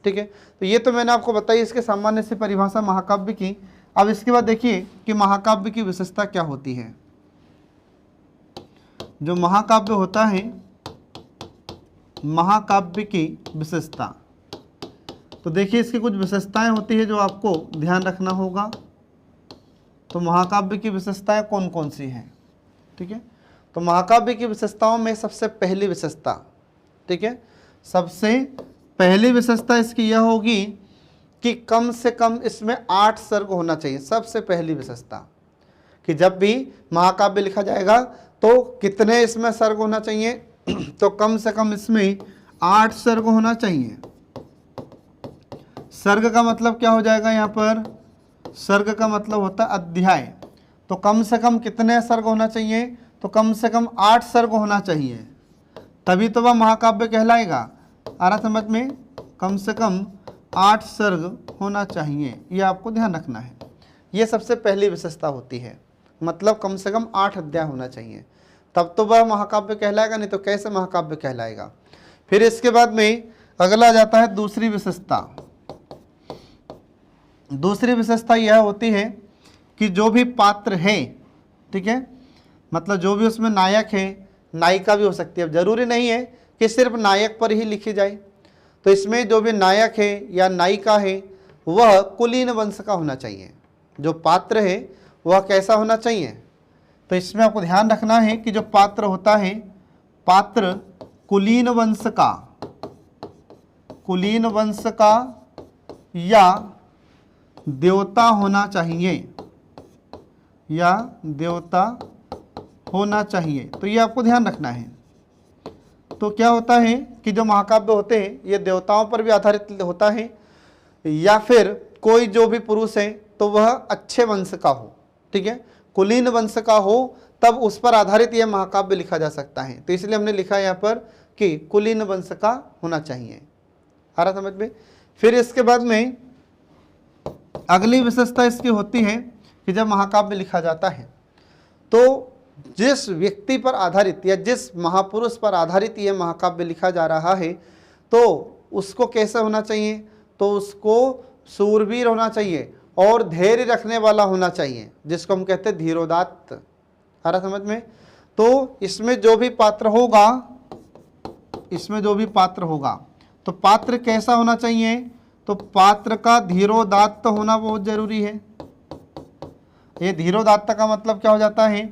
ठीक है, तो ये तो मैंने आपको बताई इसके सामान्य से परिभाषा महाकाव्य की। अब इसके बाद देखिए कि महाकाव्य की विशेषता क्या होती है। जो महाकाव्य होता है, महाकाव्य की विशेषता, तो देखिए इसकी कुछ विशेषताएं होती है जो आपको ध्यान रखना होगा। तो महाकाव्य की विशेषताएं कौन कौन सी हैं, ठीक है। तो महाकाव्य की विशेषताओं में सबसे पहली विशेषता, ठीक है, सबसे पहली विशेषता इसकी यह होगी कि कम से कम इसमें 8 सर्ग होना चाहिए। सबसे पहली विशेषता कि जब भी महाकाव्य लिखा जाएगा तो कितने इसमें सर्ग होना चाहिए, तो कम से कम इसमें 8 सर्ग होना चाहिए। सर्ग का मतलब क्या हो जाएगा यहाँ पर, सर्ग का मतलब होता है अध्याय। तो कम से कम कितने सर्ग होना चाहिए, तो कम से कम 8 सर्ग होना चाहिए, तभी तो वह महाकाव्य कहलाएगा। आ रहा समझ में, कम से कम 8 सर्ग होना चाहिए, ये आपको ध्यान रखना है। ये सबसे पहली विशेषता होती है, मतलब कम से कम 8 अध्याय होना चाहिए, तब तो वह महाकाव्य कहलाएगा, नहीं तो कैसे महाकाव्य कहलाएगा। फिर इसके बाद में अगला आ जाता है दूसरी विशेषता। दूसरी विशेषता यह होती है कि जो भी पात्र है, ठीक है, मतलब जो भी उसमें नायक है, नायिका भी हो सकती है, अब जरूरी नहीं है कि सिर्फ नायक पर ही लिखी जाए, तो इसमें जो भी नायक है या नायिका है वह कुलीन वंश का होना चाहिए। जो पात्र है वह कैसा होना चाहिए, तो इसमें आपको ध्यान रखना है कि जो पात्र होता है, पात्र कुलीन वंश का, कुलीन वंश का या देवता होना चाहिए, या देवता होना चाहिए, तो ये आपको ध्यान रखना है। तो क्या होता है कि जो महाकाव्य होते हैं ये देवताओं पर भी आधारित होता है, या फिर कोई जो भी पुरुष है तो वह अच्छे वंश का हो, ठीक है, कुलीन वंश का हो, तब उस पर आधारित यह महाकाव्य लिखा जा सकता है। तो इसलिए हमने लिखा यहाँ पर कि कुलीन वंश का होना चाहिए। आ रहा समझ में। फिर इसके बाद में अगली विशेषता इसकी होती है कि जब महाकाव्य लिखा जाता है तो जिस व्यक्ति पर आधारित या जिस महापुरुष पर आधारित यह महाकाव्य लिखा जा रहा है तो उसको कैसा होना चाहिए, तो उसको सूरवीर होना चाहिए और धैर्य रखने वाला होना चाहिए, जिसको हम कहते हैं धीरोदात्त। आ रहा समझ में। तो इसमें जो भी पात्र होगा, इसमें जो भी पात्र होगा तो पात्र कैसा होना चाहिए, तो पात्र का धीरोदात्त होना बहुत जरूरी है। ये धीरोदात्त का मतलब क्या हो जाता है,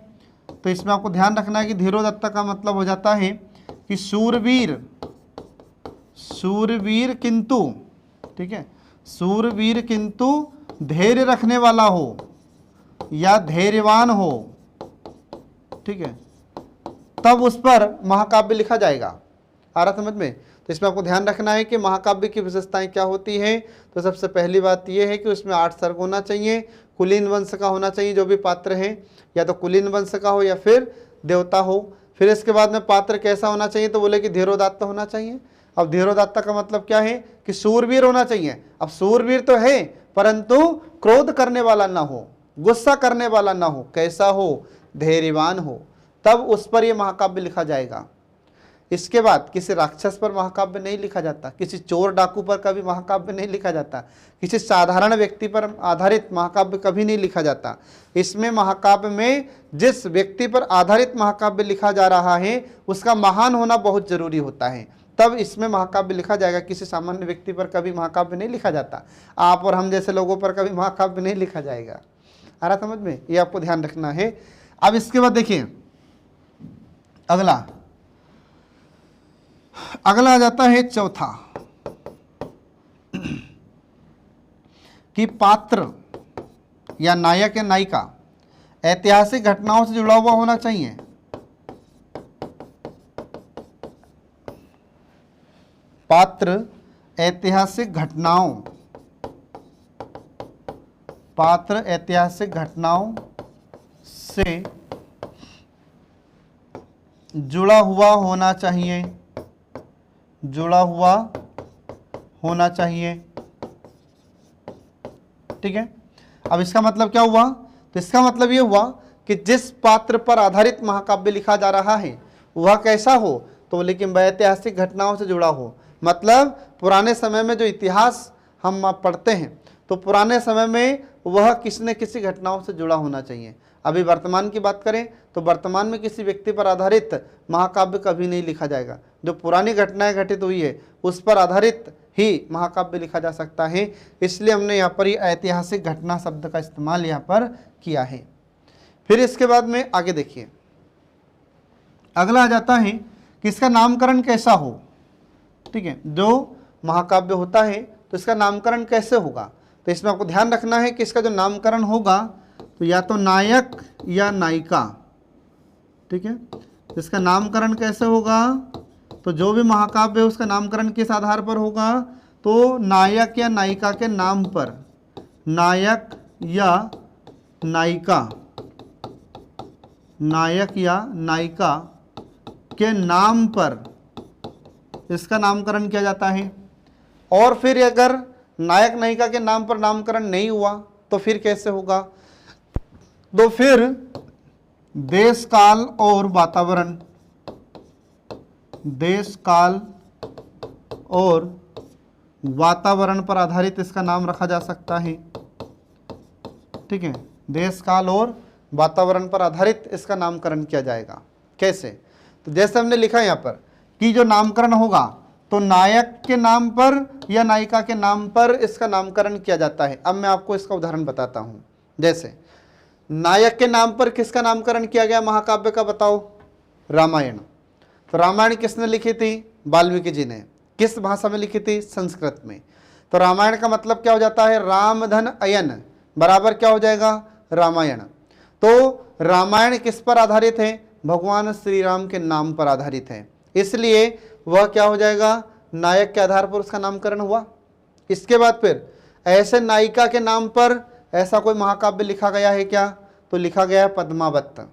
तो इसमें आपको ध्यान रखना है कि धीरोदात्त का मतलब हो जाता है कि सूरवीर, सूरवीर किंतु, ठीक है, सूरवीर किंतु धैर्य रखने वाला हो या धैर्यवान हो, ठीक है, तब उस पर महाकाव्य लिखा जाएगा। आ रहा समझ में। तो इसमें आपको ध्यान रखना है कि महाकाव्य की विशेषताएं क्या होती हैं। तो सबसे पहली बात यह है कि उसमें 8 सर्ग होना चाहिए, कुलीन वंश का होना चाहिए, जो भी पात्र है या तो कुलीन वंश का हो या फिर देवता हो। फिर इसके बाद में पात्र कैसा होना चाहिए, तो बोले कि धीरोदात्त होना चाहिए। अब धीरोदात्त का मतलब क्या है कि सूरवीर होना चाहिए। अब सूरवीर तो है परंतु क्रोध करने वाला ना हो, गुस्सा करने वाला ना हो, कैसा हो, धैर्यवान हो, तब उस पर यह महाकाव्य लिखा जाएगा। इसके बाद किसी राक्षस पर महाकाव्य नहीं लिखा जाता, किसी चोर डाकू पर कभी महाकाव्य नहीं लिखा जाता, किसी साधारण व्यक्ति पर आधारित महाकाव्य कभी नहीं लिखा जाता। इसमें महाकाव्य में जिस व्यक्ति पर आधारित महाकाव्य लिखा जा रहा है उसका महान होना बहुत जरूरी होता है, तब इसमें महाकाव्य लिखा जाएगा। किसी सामान्य व्यक्ति पर कभी महाकाव्य नहीं लिखा जाता, आप और हम जैसे लोगों पर कभी महाकाव्य नहीं लिखा जाएगा। आ रहा समझ में, ये आपको ध्यान रखना है। अब इसके बाद देखिए अगला आ जाता है चौथा, कि पात्र या नायक या नायिका ऐतिहासिक घटनाओं से जुड़ा हुआ होना चाहिए। पात्र ऐतिहासिक घटनाओं, पात्र ऐतिहासिक घटनाओं से जुड़ा हुआ होना चाहिए, जुड़ा हुआ होना चाहिए, ठीक है। अब इसका मतलब क्या हुआ, तो इसका मतलब ये हुआ कि जिस पात्र पर आधारित महाकाव्य लिखा जा रहा है वह कैसा हो, तो लेकिन वह ऐतिहासिक घटनाओं से जुड़ा हो। मतलब पुराने समय में जो इतिहास हम पढ़ते हैं तो पुराने समय में वह किसी न किसी घटनाओं से जुड़ा होना चाहिए। अभी वर्तमान की बात करें तो वर्तमान में किसी व्यक्ति पर आधारित महाकाव्य कभी नहीं लिखा जाएगा। जो पुरानी घटनाएं घटित हुई है उस पर आधारित ही महाकाव्य लिखा जा सकता है। इसलिए हमने यहाँ पर ऐतिहासिक घटना शब्द का इस्तेमाल यहाँ पर किया है। फिर इसके बाद में आगे देखिए, अगला आ जाता है कि इसका नामकरण कैसा हो, ठीक है। जो महाकाव्य होता है तो इसका नामकरण कैसे होगा, तो इसमें आपको ध्यान रखना है कि इसका जो नामकरण होगा तो या तो नायक या नायिका, ठीक है। इसका नामकरण कैसे होगा, तो जो भी महाकाव्य है उसका नामकरण किस आधार पर होगा, तो नायक या नायिका के नाम पर, नायक या नायिका, नायक या नायिका के नाम पर इसका नामकरण किया जाता है। और फिर अगर नायक नायिका के नाम पर नामकरण नहीं हुआ तो फिर कैसे होगा? तो फिर देश काल और वातावरण, देश काल और वातावरण पर आधारित इसका नाम रखा जा सकता है। ठीक है, देश काल और वातावरण पर आधारित इसका नामकरण किया जाएगा। कैसे? तो जैसे हमने लिखा यहाँ पर कि जो नामकरण होगा तो नायक के नाम पर या नायिका के नाम पर इसका नामकरण किया जाता है। अब मैं आपको इसका उदाहरण बताता हूँ। जैसे नायक के नाम पर किसका नामकरण किया गया महाकाव्य का, बताओ? रामायण। तो रामायण किसने लिखी थी? वाल्मीकि जी ने। किस भाषा में लिखी थी? संस्कृत में। तो रामायण का मतलब क्या हो जाता है? राम धन अयन बराबर क्या हो जाएगा? रामायण। तो रामायण किस पर आधारित है? भगवान श्री राम के नाम पर आधारित है, इसलिए वह क्या हो जाएगा? नायक के आधार पर उसका नामकरण हुआ। इसके बाद फिर ऐसे नायिका के नाम पर ऐसा कोई महाकाव्य लिखा गया है क्या? तो लिखा गया है पद्मावत।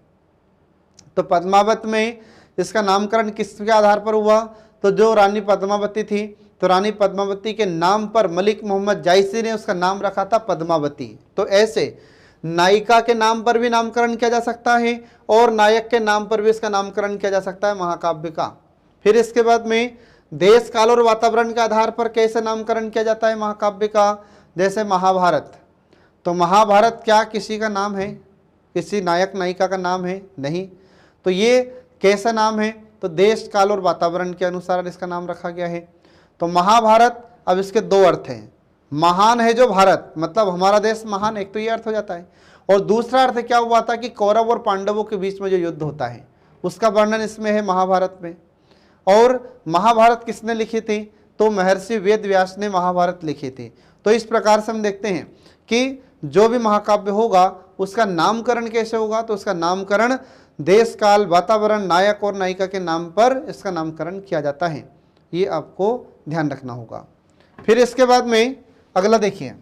तो पद्मावत में इसका नामकरण किसके आधार पर हुआ? तो जो रानी पद्मावती थी, तो रानी पद्मावती के नाम पर मलिक मोहम्मद जायसी ने उसका नाम रखा था पद्मावती। तो ऐसे नायिका के नाम पर भी नामकरण किया जा सकता है और नायक के नाम पर भी इसका नामकरण किया जा सकता है महाकाव्य का। फिर इसके बाद में देश काल और वातावरण के आधार पर कैसे नामकरण किया जाता है महाकाव्य का? जैसे महाभारत। तो महाभारत क्या किसी का नाम है? किसी नायक नायिका का नाम है? नहीं। तो ये कैसा नाम है? तो देश काल और वातावरण के अनुसार इसका नाम रखा गया है। तो महाभारत, अब इसके दो अर्थ हैं। महान है जो भारत, मतलब हमारा देश महान, एक तो ये अर्थ हो जाता है, और दूसरा अर्थ क्या हुआ था कि कौरव और पांडवों के बीच में जो युद्ध होता है उसका वर्णन इसमें है महाभारत में। और महाभारत किसने लिखी थी? तो महर्षि वेद व्यास ने महाभारत लिखी थी। तो इस प्रकार से हम देखते हैं कि जो भी महाकाव्य होगा उसका नामकरण कैसे होगा? तो उसका नामकरण देश काल वातावरण नायक और नायिका के नाम पर इसका नामकरण किया जाता है। ये आपको ध्यान रखना होगा। फिर इसके बाद में अगला देखिए,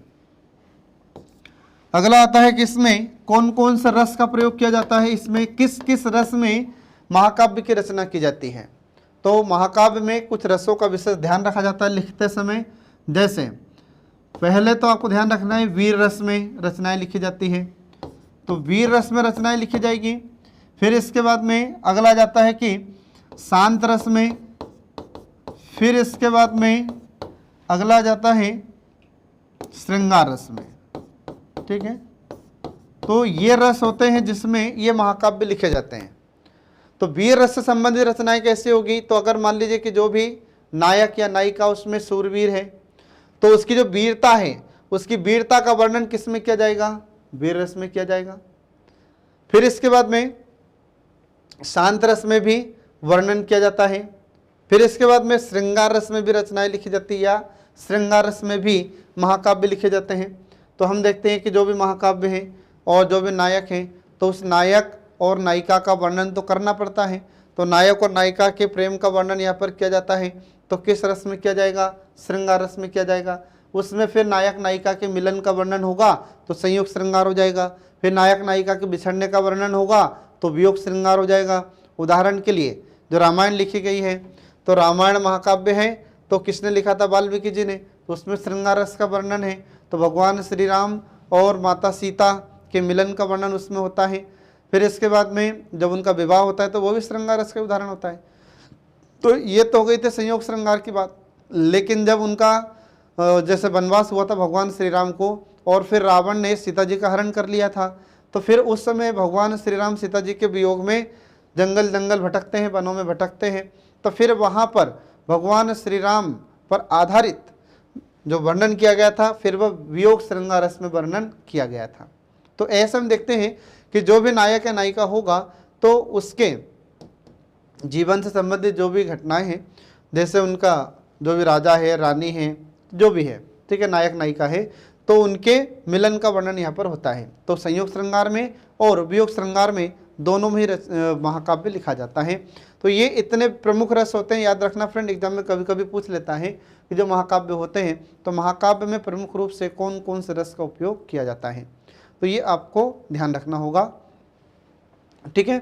अगला आता है कि इसमें कौन कौन सा रस का प्रयोग किया जाता है, इसमें किस किस रस में महाकाव्य की रचना की जाती है। तो महाकाव्य में कुछ रसों का विशेष ध्यान रखा जाता है लिखते समय। जैसे पहले तो आपको ध्यान रखना है वीर रस में रचनाएं लिखी जाती है, तो वीर रस में रचनाएं लिखी जाएगी। फिर इसके बाद में अगला जाता है कि शांत रस में। फिर इसके बाद में अगला जाता है श्रृंगार रस में। ठीक है, तो ये रस होते हैं जिसमें ये महाकाव्य लिखे जाते हैं। तो वीर रस से संबंधित रचनाएं कैसे होगी? तो अगर मान लीजिए कि जो भी नायक या नायिका उसमें सूरवीर है तो उसकी जो वीरता है उसकी वीरता का वर्णन किस में किया जाएगा? वीर रस में किया जाएगा। फिर इसके बाद में शांत रस में भी वर्णन किया जाता है। फिर इसके बाद में श्रृंगार रस में भी रचनाएं लिखी जाती है या श्रृंगार रस में भी महाकाव्य लिखे जाते हैं। तो हम देखते हैं कि जो भी महाकाव्य है और जो भी नायक हैं तो उस नायक और नायिका का वर्णन तो करना पड़ता है। तो नायक और नायिका के प्रेम का वर्णन यहाँ पर किया जाता है। तो किस रस में किया जाएगा? श्रृंगार रस में किया जाएगा। उसमें फिर नायक नायिका के मिलन का वर्णन होगा तो संयोग श्रृंगार हो जाएगा। फिर नायक नायिका के बिछड़ने का वर्णन होगा तो वियोग श्रृंगार हो जाएगा। उदाहरण के लिए जो रामायण लिखी गई है तो रामायण महाकाव्य है तो किसने लिखा था? वाल्मीकि जी ने। तो उसमें श्रृंगार रस का वर्णन है, तो भगवान श्री राम और माता सीता के मिलन का वर्णन उसमें होता है। फिर इसके बाद में जब उनका विवाह होता है तो वो भी श्रृंगार रस का उदाहरण होता है। तो ये तो हो गई थी संयोग श्रृंगार की बात। लेकिन जब उनका जैसे वनवास हुआ था भगवान श्री राम को और फिर रावण ने सीता जी का हरण कर लिया था, तो फिर उस समय भगवान श्री राम सीता जी के वियोग में जंगल जंगल भटकते हैं, वनों में भटकते हैं। तो फिर वहाँ पर भगवान श्री राम पर आधारित जो वर्णन किया गया था फिर वह वियोग श्रृंगार रस में वर्णन किया गया था। तो ऐसे हम देखते हैं कि जो भी नायक या नायिका होगा तो उसके जीवन से संबंधित जो भी घटनाएं हैं, जैसे उनका जो भी राजा है, रानी है, जो भी है, ठीक है, नायक नायिका है, तो उनके मिलन का वर्णन यहाँ पर होता है। तो संयोग श्रृंगार में और वियोग श्रृंगार में दोनों में ही महाकाव्य लिखा जाता है। तो ये इतने प्रमुख रस होते हैं। याद रखना फ्रेंड, एग्जाम में कभी कभी पूछ लेता है कि जो महाकाव्य होते हैं तो महाकाव्य में प्रमुख रूप से कौन कौन से रस का उपयोग किया जाता है, तो ये आपको ध्यान रखना होगा। ठीक है,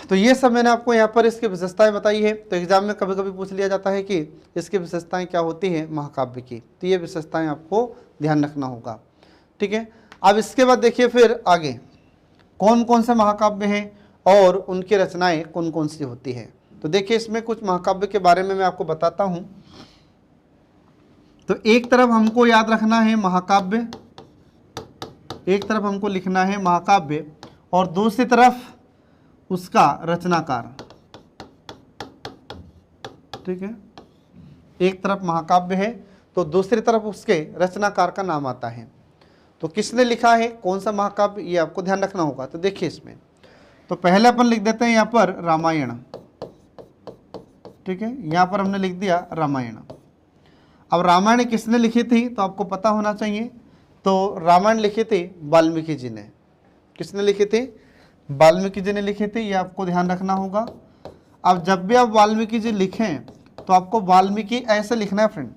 तो ये सब मैंने आपको यहाँ पर इसकी विशेषताएं बताई है। तो एग्जाम में कभी कभी पूछ लिया जाता है कि इसकी विशेषताएं क्या होती हैं महाकाव्य की, तो ये विशेषताएं आपको ध्यान रखना होगा। ठीक है, अब इसके बाद देखिए फिर आगे कौन कौन से महाकाव्य हैं और उनकी रचनाएं कौन कौन सी होती हैं। तो देखिए इसमें कुछ महाकाव्य के बारे में मैं आपको बताता हूँ। तो एक तरफ हमको याद रखना है महाकाव्य, एक तरफ हमको लिखना है महाकाव्य और दूसरी तरफ उसका रचनाकार। ठीक है, एक तरफ महाकाव्य है तो दूसरी तरफ उसके रचनाकार का नाम आता है। तो किसने लिखा है, कौन सा महाकाव्य, ये आपको ध्यान रखना होगा। तो देखिए इसमें तो पहले अपन लिख देते हैं यहाँ पर रामायण। ठीक है, यहाँ पर हमने लिख दिया रामायण। अब रामायण किसने लिखी थी तो आपको पता होना चाहिए। तो रामायण लिखी थी वाल्मीकि जी ने। किसने लिखी थी, वाल्मीकि जी ने लिखी थी, ये आपको ध्यान रखना होगा। अब जब भी आप वाल्मीकि जी लिखें तो आपको वाल्मीकि ऐसे लिखना है फ्रेंड।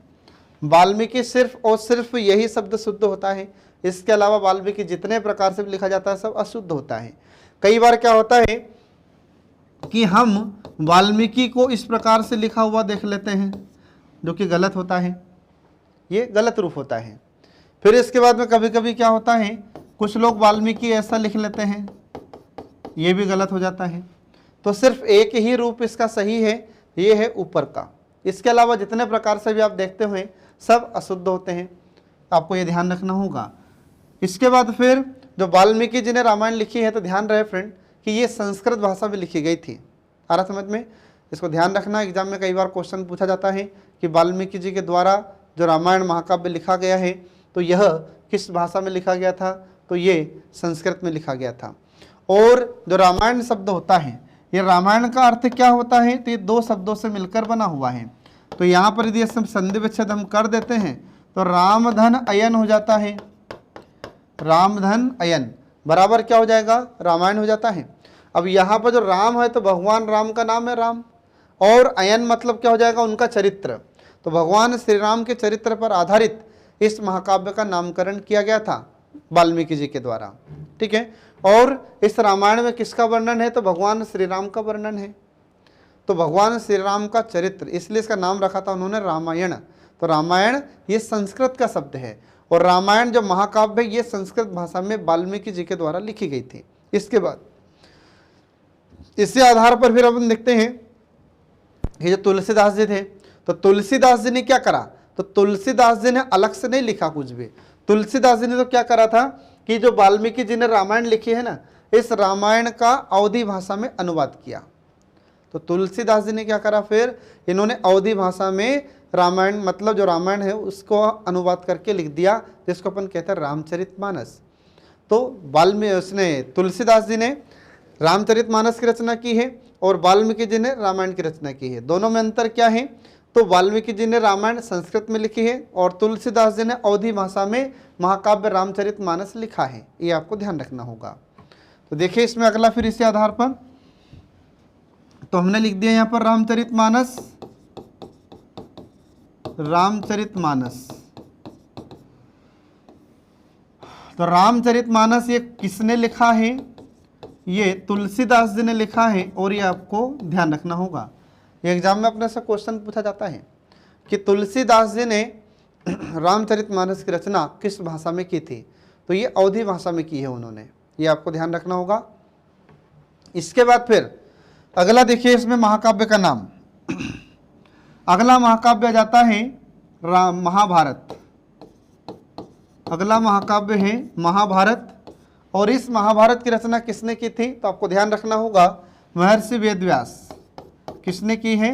वाल्मीकि सिर्फ और सिर्फ यही शब्द शुद्ध होता है, इसके अलावा वाल्मीकि जितने प्रकार से लिखा जाता है सब अशुद्ध होता है। कई बार क्या होता है कि हम वाल्मीकि को इस प्रकार से लिखा हुआ देख लेते हैं जो कि गलत होता है, ये गलत रूप होता है। फिर इसके बाद में कभी कभी क्या होता है, कुछ लोग वाल्मीकि ऐसा लिख लेते हैं, ये भी गलत हो जाता है। तो सिर्फ एक ही रूप इसका सही है, ये है ऊपर का। इसके अलावा जितने प्रकार से भी आप देखते हुए सब अशुद्ध होते हैं, आपको ये ध्यान रखना होगा। इसके बाद फिर जो वाल्मीकि जी ने रामायण लिखी है, तो ध्यान रहे फ्रेंड कि ये संस्कृत भाषा में लिखी गई थी। आ रहा समझ में, इसको ध्यान रखना। एग्जाम में कई बार क्वेश्चन पूछा जाता है कि वाल्मीकि जी के द्वारा जो रामायण महाकाव्य लिखा गया है तो यह किस भाषा में लिखा गया था, तो ये संस्कृत में लिखा गया था। और जो रामायण शब्द होता है, ये रामायण का अर्थ क्या होता है, तो ये दो शब्दों से मिलकर बना हुआ है। तो यहाँ पर यदि संधि विच्छेद हम कर देते हैं तो राम धन अयन हो जाता है। राम धन अयन बराबर क्या हो जाएगा, रामायण हो जाता है। अब यहाँ पर जो राम है तो भगवान राम का नाम है राम, और अयन मतलब क्या हो जाएगा, उनका चरित्र। तो भगवान श्री राम के चरित्र पर आधारित इस महाकाव्य का नामकरण किया गया था वाल्मीकि जी के द्वारा। ठीक है, और इस रामायण में किसका वर्णन है, तो भगवान श्री राम का वर्णन है। तो भगवान श्री राम का चरित्र, इसलिए इसका नाम रखा था उन्होंने रामायण। तो रामायण ये संस्कृत का शब्द है, और रामायण जो महाकाव्य है ये संस्कृत भाषा में वाल्मीकि जी के द्वारा लिखी गई थी। इसके बाद इसी आधार पर फिर अपन देखते हैं कि जो तुलसीदास जी थे, तो तुलसीदास जी ने क्या करा, तो तुलसीदास जी ने अलग से नहीं लिखा कुछ भी। तुलसीदास जी ने तो क्या करा था कि जो वाल्मीकि जी ने रामायण लिखी है ना, इस रामायण का अवधी भाषा में अनुवाद किया। तो तुलसीदास जी ने क्या करा, फिर इन्होंने अवधी भाषा में रामायण, मतलब जो रामायण है उसको अनुवाद करके लिख दिया, जिसको अपन कहते हैं रामचरितमानस। तो उसने तुलसीदास जी ने रामचरितमानस की रचना की है और वाल्मीकि जी ने रामायण की रचना की है। दोनों में अंतर क्या है, तो वाल्मीकि जी ने रामायण संस्कृत में लिखी है और तुलसीदास जी ने अवधी भाषा में महाकाव्य रामचरितमानस लिखा है। ये आपको ध्यान रखना होगा। तो देखिए इसमें अगला फिर इसी आधार पर तो हमने लिख दिया यहाँ पर रामचरितमानस। रामचरितमानस, तो रामचरितमानस ये किसने लिखा है, ये तुलसीदास जी ने लिखा है। और ये आपको ध्यान रखना होगा, ये एग्जाम में अपने से क्वेश्चन पूछा जाता है कि तुलसीदास जी ने रामचरितमानस की रचना किस भाषा में की थी, तो ये अवधी भाषा में की है उन्होंने, ये आपको ध्यान रखना होगा। इसके बाद फिर अगला देखिए इसमें महाकाव्य का नाम। अगला महाकाव्य आ जाता है महाभारत। अगला महाकाव्य है महाभारत, और इस महाभारत की रचना किसने की थी, तो आपको ध्यान रखना होगा महर्षि वेदव्यास। किसने की है,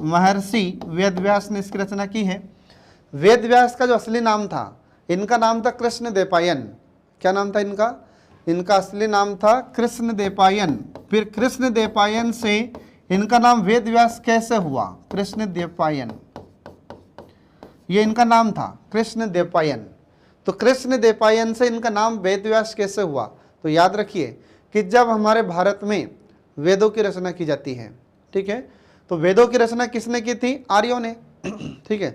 महर्षि वेदव्यास ने इसकी रचना की है। वेदव्यास का जो असली नाम था, इनका नाम था कृष्णद्वैपायन। क्या नाम था इनका, इनका असली नाम था कृष्णद्वैपायन। फिर कृष्णद्वैपायन से इनका नाम वेदव्यास कैसे हुआ, कृष्णद्वैपायन, ये इनका नाम था कृष्णद्वैपायन। तो कृष्णद्वैपायन से इनका नाम वेदव्यास कैसे हुआ, तो याद रखिए कि जब हमारे भारत में वेदों की रचना की जाती है, ठीक है, तो वेदों की रचना किसने की थी, आर्यों ने। ठीक है,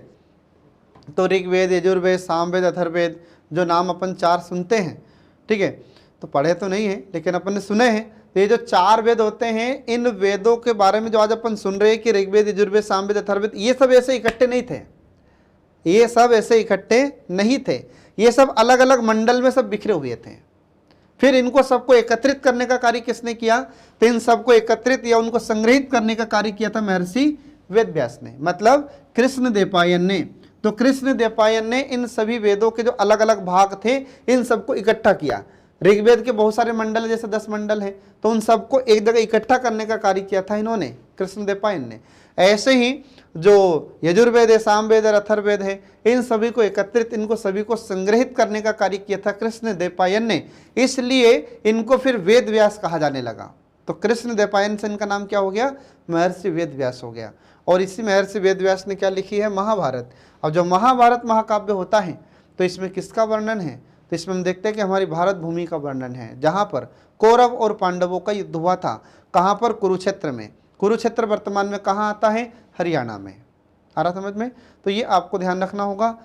तो ऋग्वेद, यजुर्वेद, सामवेद, अथर्ववेद, जो नाम अपन 4 सुनते हैं, ठीक है, तो पढ़े तो नहीं है लेकिन अपन ने सुने हैं, तो ये जो 4 वेद होते हैं, इन वेदों के बारे में जो आज अपन सुन रहे हैं कि ऋग्वेद, यजुर्वेद, सामवेद, अथर्ववेद, ये सब ऐसे इकट्ठे नहीं थे। ये सब ऐसे इकट्ठे नहीं थे, ये सब अलग अलग मंडल में सब बिखरे हुए थे। फिर इनको सबको एकत्रित करने का कार्य किसने किया? तो इन सबको एकत्रित या उनको संग्रहित करने का कार्य किया था महर्षि वेदव्यास ने, मतलब कृष्णद्वैपायन ने। तो कृष्णद्वैपायन ने इन सभी वेदों के जो अलग अलग भाग थे, इन सबको इकट्ठा किया। ऋग्वेद के बहुत सारे मंडल, जैसे 10 मंडल हैं, तो उन सबको एक जगह इकट्ठा करने का कार्य किया था इन्होंने, कृष्णद्वैपायन ने। ऐसे ही जो यजुर्वेद है, सामवेद और अथर्ववेद है, इन सभी को एकत्रित, इनको सभी को संग्रहित करने का कार्य किया था कृष्णद्वैपायन ने। इसलिए इनको फिर वेद व्यास कहा जाने लगा। तो कृष्णद्वैपायन से इनका नाम क्या हो गया? महर्षि वेदव्यास हो गया। और इसी महर्षि वेदव्यास ने क्या लिखी है? महाभारत। और जो महाभारत महाकाव्य होता है, तो इसमें किसका वर्णन है? तो इसमें हम देखते हैं कि हमारी भारत भूमि का वर्णन है, जहाँ पर कौरव और पांडवों का युद्ध हुआ था। कहाँ पर? कुरुक्षेत्र में। कुरुक्षेत्र वर्तमान में कहाँ आता है? हरियाणा में। आ रहा समझ में? तो ये आपको ध्यान रखना होगा।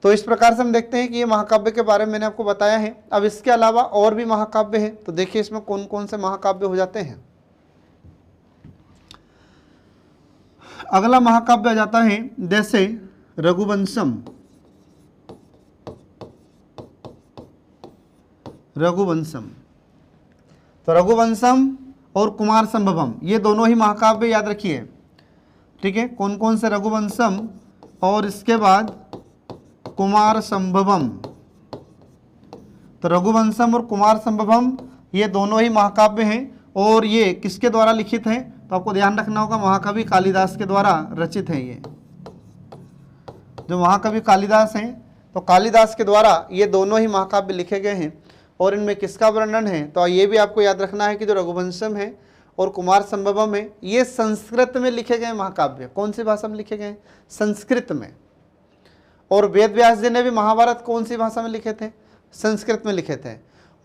तो इस प्रकार से हम देखते हैं कि ये महाकाव्य के बारे में मैंने आपको बताया है। अब इसके अलावा और भी महाकाव्य हैं, तो देखिए इसमें कौन कौन से महाकाव्य हो जाते हैं। अगला महाकाव्य आ जाता है जैसे रघुवंशम। रघुवंशम, तो रघुवंशम और कुमार संभवम, ये दोनों ही महाकाव्य याद रखिए। ठीक है, कौन कौन से? रघुवंशम और इसके बाद कुमार संभवम। तो रघुवंशम और कुमार संभवम ये दोनों ही महाकाव्य हैं, और ये किसके द्वारा लिखित हैं? तो आपको ध्यान रखना होगा, महाकवि कालिदास के द्वारा रचित है। ये जो महाकवि कालिदास हैं, तो कालिदास के द्वारा ये दोनों ही महाकाव्य लिखे गए हैं। और इनमें किसका वर्णन है? तो ये भी आपको याद रखना है कि जो रघुवंशम है और कुमार संभवम है, ये संस्कृत में लिखे गए महाकाव्य। कौन सी भाषा में लिखे गए? संस्कृत में। और वेद व्यास जी ने भी महाभारत कौन सी भाषा में लिखे थे? संस्कृत में लिखे थे।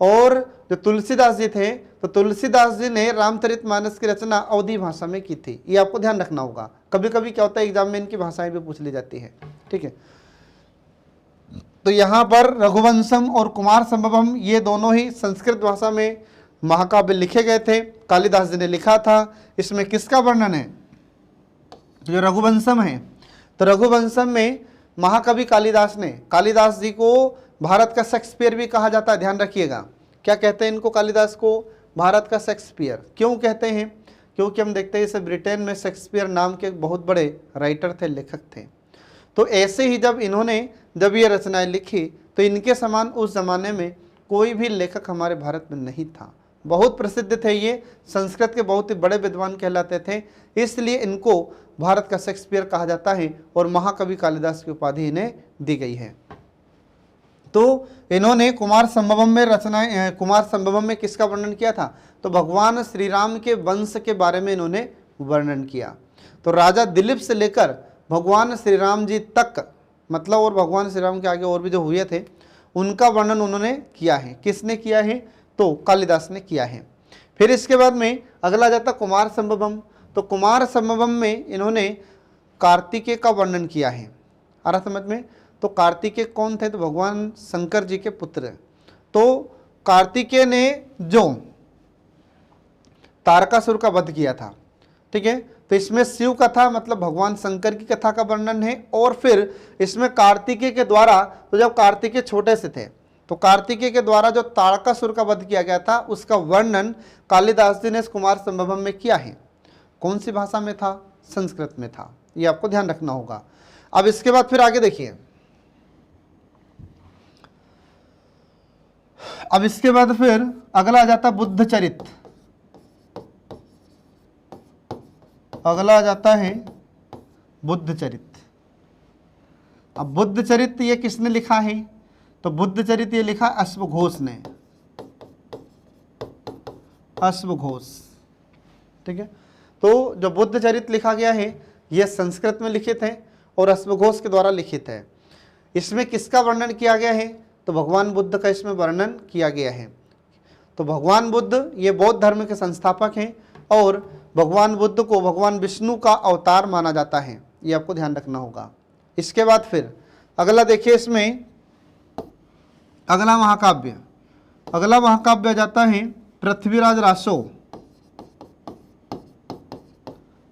और जो तुलसीदास जी थे, तो तुलसीदास जी ने रामचरितमानस की रचना अवधी भाषा में की थी। ये आपको ध्यान रखना होगा। कभी कभी क्या होता है, एग्जाम में इनकी भाषाएं भी पूछ ली जाती है। ठीक है, तो यहाँ पर रघुवंशम और कुमार संभवम ये दोनों ही संस्कृत भाषा में महाकाव्य लिखे गए थे, कालिदास जी ने लिखा था। इसमें किसका वर्णन है? जो रघुवंशम है, तो रघुवंशम में महाकवि कालिदास ने, कालिदास जी को भारत का शेक्सपियर भी कहा जाता है। ध्यान रखिएगा, क्या कहते हैं इनको? कालिदास को भारत का शेक्सपियर। क्यों कहते हैं? क्योंकि हम देखते हैं इसे ब्रिटेन में शेक्सपियर नाम के बहुत बड़े राइटर थे, लेखक थे। तो ऐसे ही जब ये रचनाएं लिखी, तो इनके समान उस जमाने में कोई भी लेखक हमारे भारत में नहीं था। बहुत प्रसिद्ध थे ये, संस्कृत के बहुत ही बड़े विद्वान कहलाते थे, इसलिए इनको भारत का शेक्सपियर कहा जाता है और महाकवि कालिदास की उपाधि इन्हें दी गई है। तो इन्होंने कुमार संभवम में किसका वर्णन किया था? तो भगवान श्री राम के वंश के बारे में इन्होंने वर्णन किया। तो राजा दिलीप से लेकर भगवान श्री राम जी तक, मतलब और भगवान श्री राम के आगे और भी जो हुए थे, उनका वर्णन उन्होंने किया है। किसने किया है? तो कालिदास ने किया है। फिर इसके बाद में अगला जाता कुमार संभवम। तो कुमार संभवम में इन्होंने कार्तिकेय का वर्णन किया है। आ रहा समझ में? तो कार्तिकेय कौन थे? तो भगवान शंकर जी के पुत्र। तो कार्तिकेय ने जो तारकासुर का वध किया था, ठीक है, तो इसमें शिव कथा मतलब भगवान शंकर की कथा का वर्णन है। और फिर इसमें कार्तिकेय के द्वारा, तो जब कार्तिकेय छोटे से थे, तो कार्तिकेय के द्वारा जो तारकासुर का वध किया गया था, उसका वर्णन कालिदास जी ने इस कुमार संभवम में किया है। कौन सी भाषा में था? संस्कृत में था। ये आपको ध्यान रखना होगा। अब इसके बाद फिर आगे देखिए, अब इसके बाद फिर अगला आ जाता बुद्ध चरित। अगला आ जाता है बुद्ध चरित। अब बुद्ध चरित ये किसने लिखा है? तो बुद्ध चरित ये लिखा अश्वघोष ने। अश्वघोष, ठीक है। तो जो बुद्ध चरित लिखा गया है, यह संस्कृत में लिखित है और अश्वघोष के द्वारा लिखित है। इसमें किसका वर्णन किया गया है? तो भगवान बुद्ध का इसमें वर्णन किया गया है। तो भगवान बुद्ध ये बौद्ध धर्म के संस्थापक हैं और भगवान बुद्ध को भगवान विष्णु का अवतार माना जाता है। ये आपको ध्यान रखना होगा। इसके बाद फिर अगला देखिए, इसमें अगला महाकाव्य आ जाता है पृथ्वीराज रासो,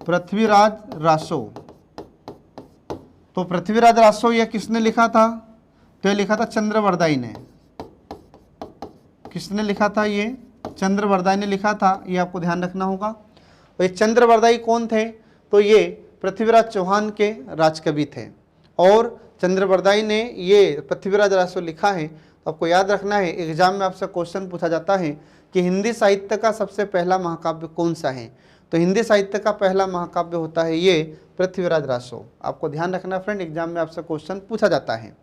पृथ्वीराज रासो। तो पृथ्वीराज रासो यह किसने लिखा था? तो यह लिखा था चंद्रवरदाई ने। किसने लिखा था? ये चंद्रवरदाई ने लिखा था, ये आपको ध्यान रखना होगा। तो ये चंद्रवरदाई कौन थे? तो ये पृथ्वीराज चौहान के राजकवि थे और चंद्रवरदाई ने ये पृथ्वीराज रासो लिखा है। तो आपको याद रखना है, एग्जाम में आपसे क्वेश्चन पूछा जाता है कि हिंदी साहित्य का सबसे पहला महाकाव्य कौन सा है? तो हिंदी साहित्य का पहला महाकाव्य होता है ये पृथ्वीराज रासो। आपको ध्यान रखना फ्रेंड, एग्जाम में आपसे क्वेश्चन पूछा जाता है।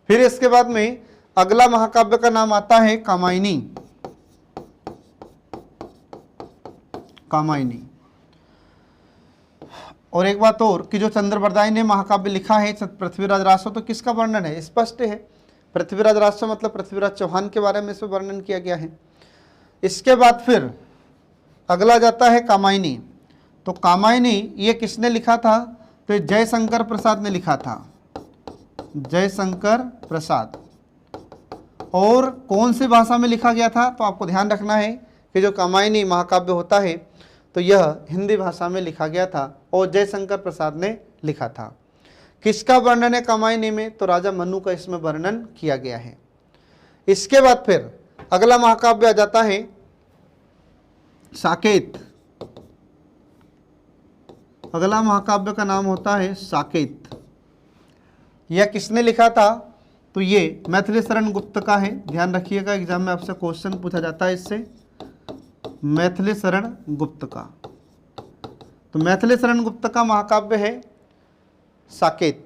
फिर इसके बाद में अगला महाकाव्य का नाम आता है कामायनी। कामायनी। और एक बात और कि जो चंद्रवरदाई ने महाकाव्य लिखा है पृथ्वीराज रासो, तो किसका वर्णन है? स्पष्ट है, पृथ्वीराज रासो मतलब पृथ्वीराज चौहान के बारे में इसमें वर्णन किया गया है। इसके बाद फिर अगला जाता है कामायनी। तो कामायनी ये किसने लिखा था? तो जयशंकर प्रसाद ने लिखा था, जयशंकर प्रसाद। और कौन सी भाषा में लिखा गया था? तो आपको ध्यान रखना है कि जो कामायनी महाकाव्य होता है तो यह हिंदी भाषा में लिखा गया था और जयशंकर प्रसाद ने लिखा था। किसका वर्णन है कामायनी में? तो राजा मनु का इसमें वर्णन किया गया है। इसके बाद फिर अगला महाकाव्य आ जाता है साकेत। अगला महाकाव्य का नाम होता है साकेत। यह किसने लिखा था? तो ये मैथिली शरण गुप्त का है। ध्यान रखिएगा, एग्जाम में आपसे क्वेश्चन पूछा जाता है इससे, मैथिली शरण गुप्त का। तो मैथिली शरण गुप्त का महाकाव्य है साकेत।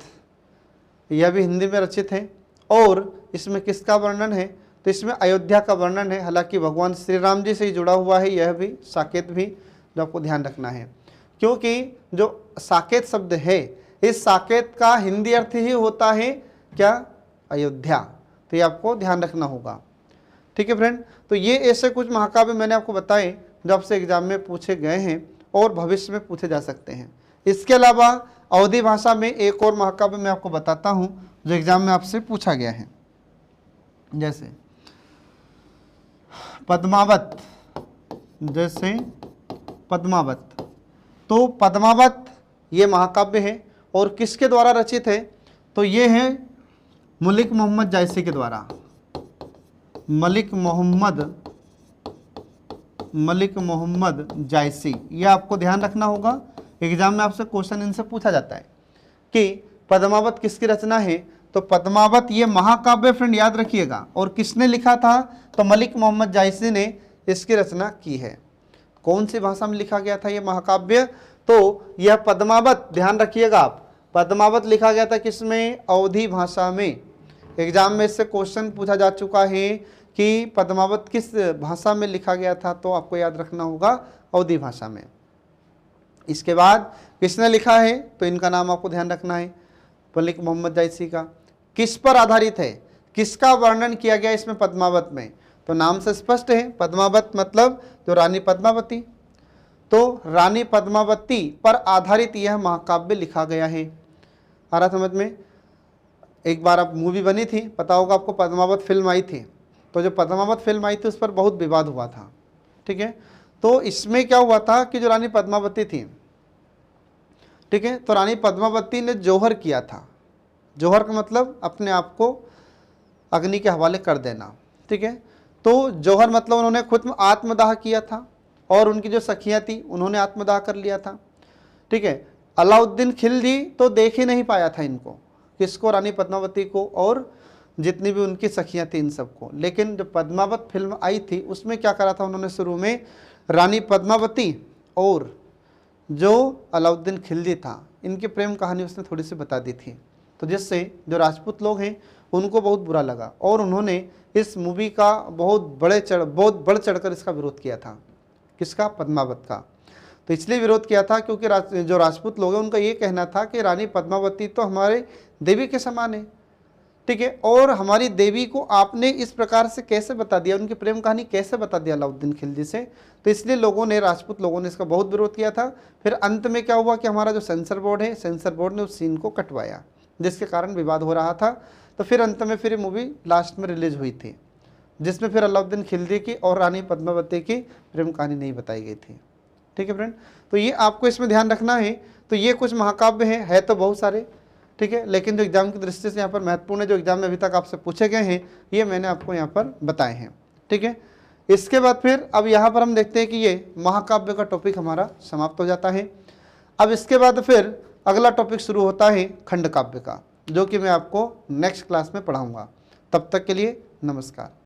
यह भी हिंदी में रचित है और इसमें किसका वर्णन है? तो इसमें अयोध्या का वर्णन है। हालांकि भगवान श्री राम जी से ही जुड़ा हुआ है यह भी, साकेत भी, जो आपको ध्यान रखना है। क्योंकि जो साकेत शब्द है, इस साकेत का हिंदी अर्थ ही होता है क्या? अयोध्या। तो ये आपको ध्यान रखना होगा। ठीक है फ्रेंड, तो ये ऐसे कुछ महाकाव्य मैंने आपको बताए जो आपसे एग्जाम में पूछे गए हैं और भविष्य में पूछे जा सकते हैं। इसके अलावा अवधी भाषा में एक और महाकाव्य मैं आपको बताता हूँ जो एग्जाम में आपसे पूछा गया है, जैसे पद्मावत। जैसे पद्मावत, तो पद्मावत ये महाकाव्य है और किसके द्वारा रचित है? तो ये है मलिक मोहम्मद जायसी के द्वारा। मलिक मोहम्मद जायसी, यह आपको ध्यान रखना होगा। एग्जाम में आपसे क्वेश्चन इनसे पूछा जाता है कि पद्मावत किसकी रचना है? तो पद्मावत ये महाकाव्य फ्रेंड याद रखिएगा, और किसने लिखा था? तो मलिक मोहम्मद जायसी ने इसकी रचना की है। कौन सी भाषा में लिखा गया था ये महाकाव्य? तो यह पद्मावत, ध्यान रखिएगा आप, पद्मावत लिखा गया था किसमें? अवधी भाषा में। एग्जाम में इससे क्वेश्चन पूछा जा चुका है कि पद्मावत किस भाषा में लिखा गया था, तो आपको याद रखना होगा अवधी भाषा में। इसके बाद किसने लिखा है? तो इनका नाम आपको ध्यान रखना है, मलिक मोहम्मद जायसी का। किस पर आधारित है? किसका वर्णन किया गया इसमें पद्मावत में? तो नाम से स्पष्ट है, पद्मावत मतलब जो रानी पद्मावती। तो रानी पद्मावती पर आधारित यह महाकाव्य लिखा गया है। आ रहा समझ में? एक बार अब मूवी बनी थी, पता होगा आपको, पद्मावत फिल्म आई थी। तो जो पद्मावत फिल्म आई थी उस पर बहुत विवाद हुआ था। ठीक है, तो इसमें क्या हुआ था कि जो रानी पद्मावती थी, ठीक है, तो रानी पद्मावती ने जौहर किया था। जौहर का मतलब अपने आप को अग्नि के हवाले कर देना। ठीक है, तो जौहर मतलब उन्होंने खुद आत्मदाह किया था और उनकी जो सखियाँ थी उन्होंने आत्मदाह कर लिया था। ठीक है, अलाउद्दीन खिलजी तो देख ही नहीं पाया था इनको, किसको? रानी पद्मावती को और जितनी भी उनकी सखियाँ थी इन सबको। लेकिन जो पद्मावत फिल्म आई थी उसमें क्या करा था उन्होंने? शुरू में रानी पद्मावती और जो अलाउद्दीन खिलजी था इनकी प्रेम कहानी उसने थोड़ी सी बता दी थी, तो जिससे जो राजपूत लोग हैं उनको बहुत बुरा लगा और उन्होंने इस मूवी का बहुत बढ़ चढ़कर इसका विरोध किया था। किसका? पद्मावत का। तो इसलिए विरोध किया था क्योंकि जो राजपूत लोग हैं उनका ये कहना था कि रानी पद्मावती तो हमारे देवी के समान है। ठीक है, और हमारी देवी को आपने इस प्रकार से कैसे बता दिया, उनकी प्रेम कहानी कैसे बता दिया अलाउद्दीन खिलजी से? तो इसलिए राजपूत लोगों ने इसका बहुत विरोध किया था। फिर अंत में क्या हुआ कि हमारा जो सेंसर बोर्ड है, सेंसर बोर्ड ने उस सीन को कटवाया, जिसके कारण विवाद हो रहा था। तो फिर अंत में फिर मूवी लास्ट में रिलीज हुई थी। जिसमें फिर अलाउद्दीन खिलजी की और रानी पद्मावती की प्रेम कहानी नहीं बताई गई थी। ठीक है फ्रेंड, तो ये आपको इसमें ध्यान रखना है। तो ये कुछ महाकाव्य है तो बहुत सारे, ठीक है, लेकिन जो एग्जाम की दृष्टि से यहाँ पर महत्वपूर्ण है, जो एग्जाम में अभी तक आपसे पूछे गए हैं, ये मैंने आपको यहाँ पर बताए हैं। ठीक है, इसके बाद फिर अब यहाँ पर हम देखते हैं कि ये महाकाव्य का टॉपिक हमारा समाप्त हो जाता है। अब इसके बाद फिर अगला टॉपिक शुरू होता है खंड काव्य का, जो कि मैं आपको नेक्स्ट क्लास में पढ़ाऊँगा। तब तक के लिए नमस्कार।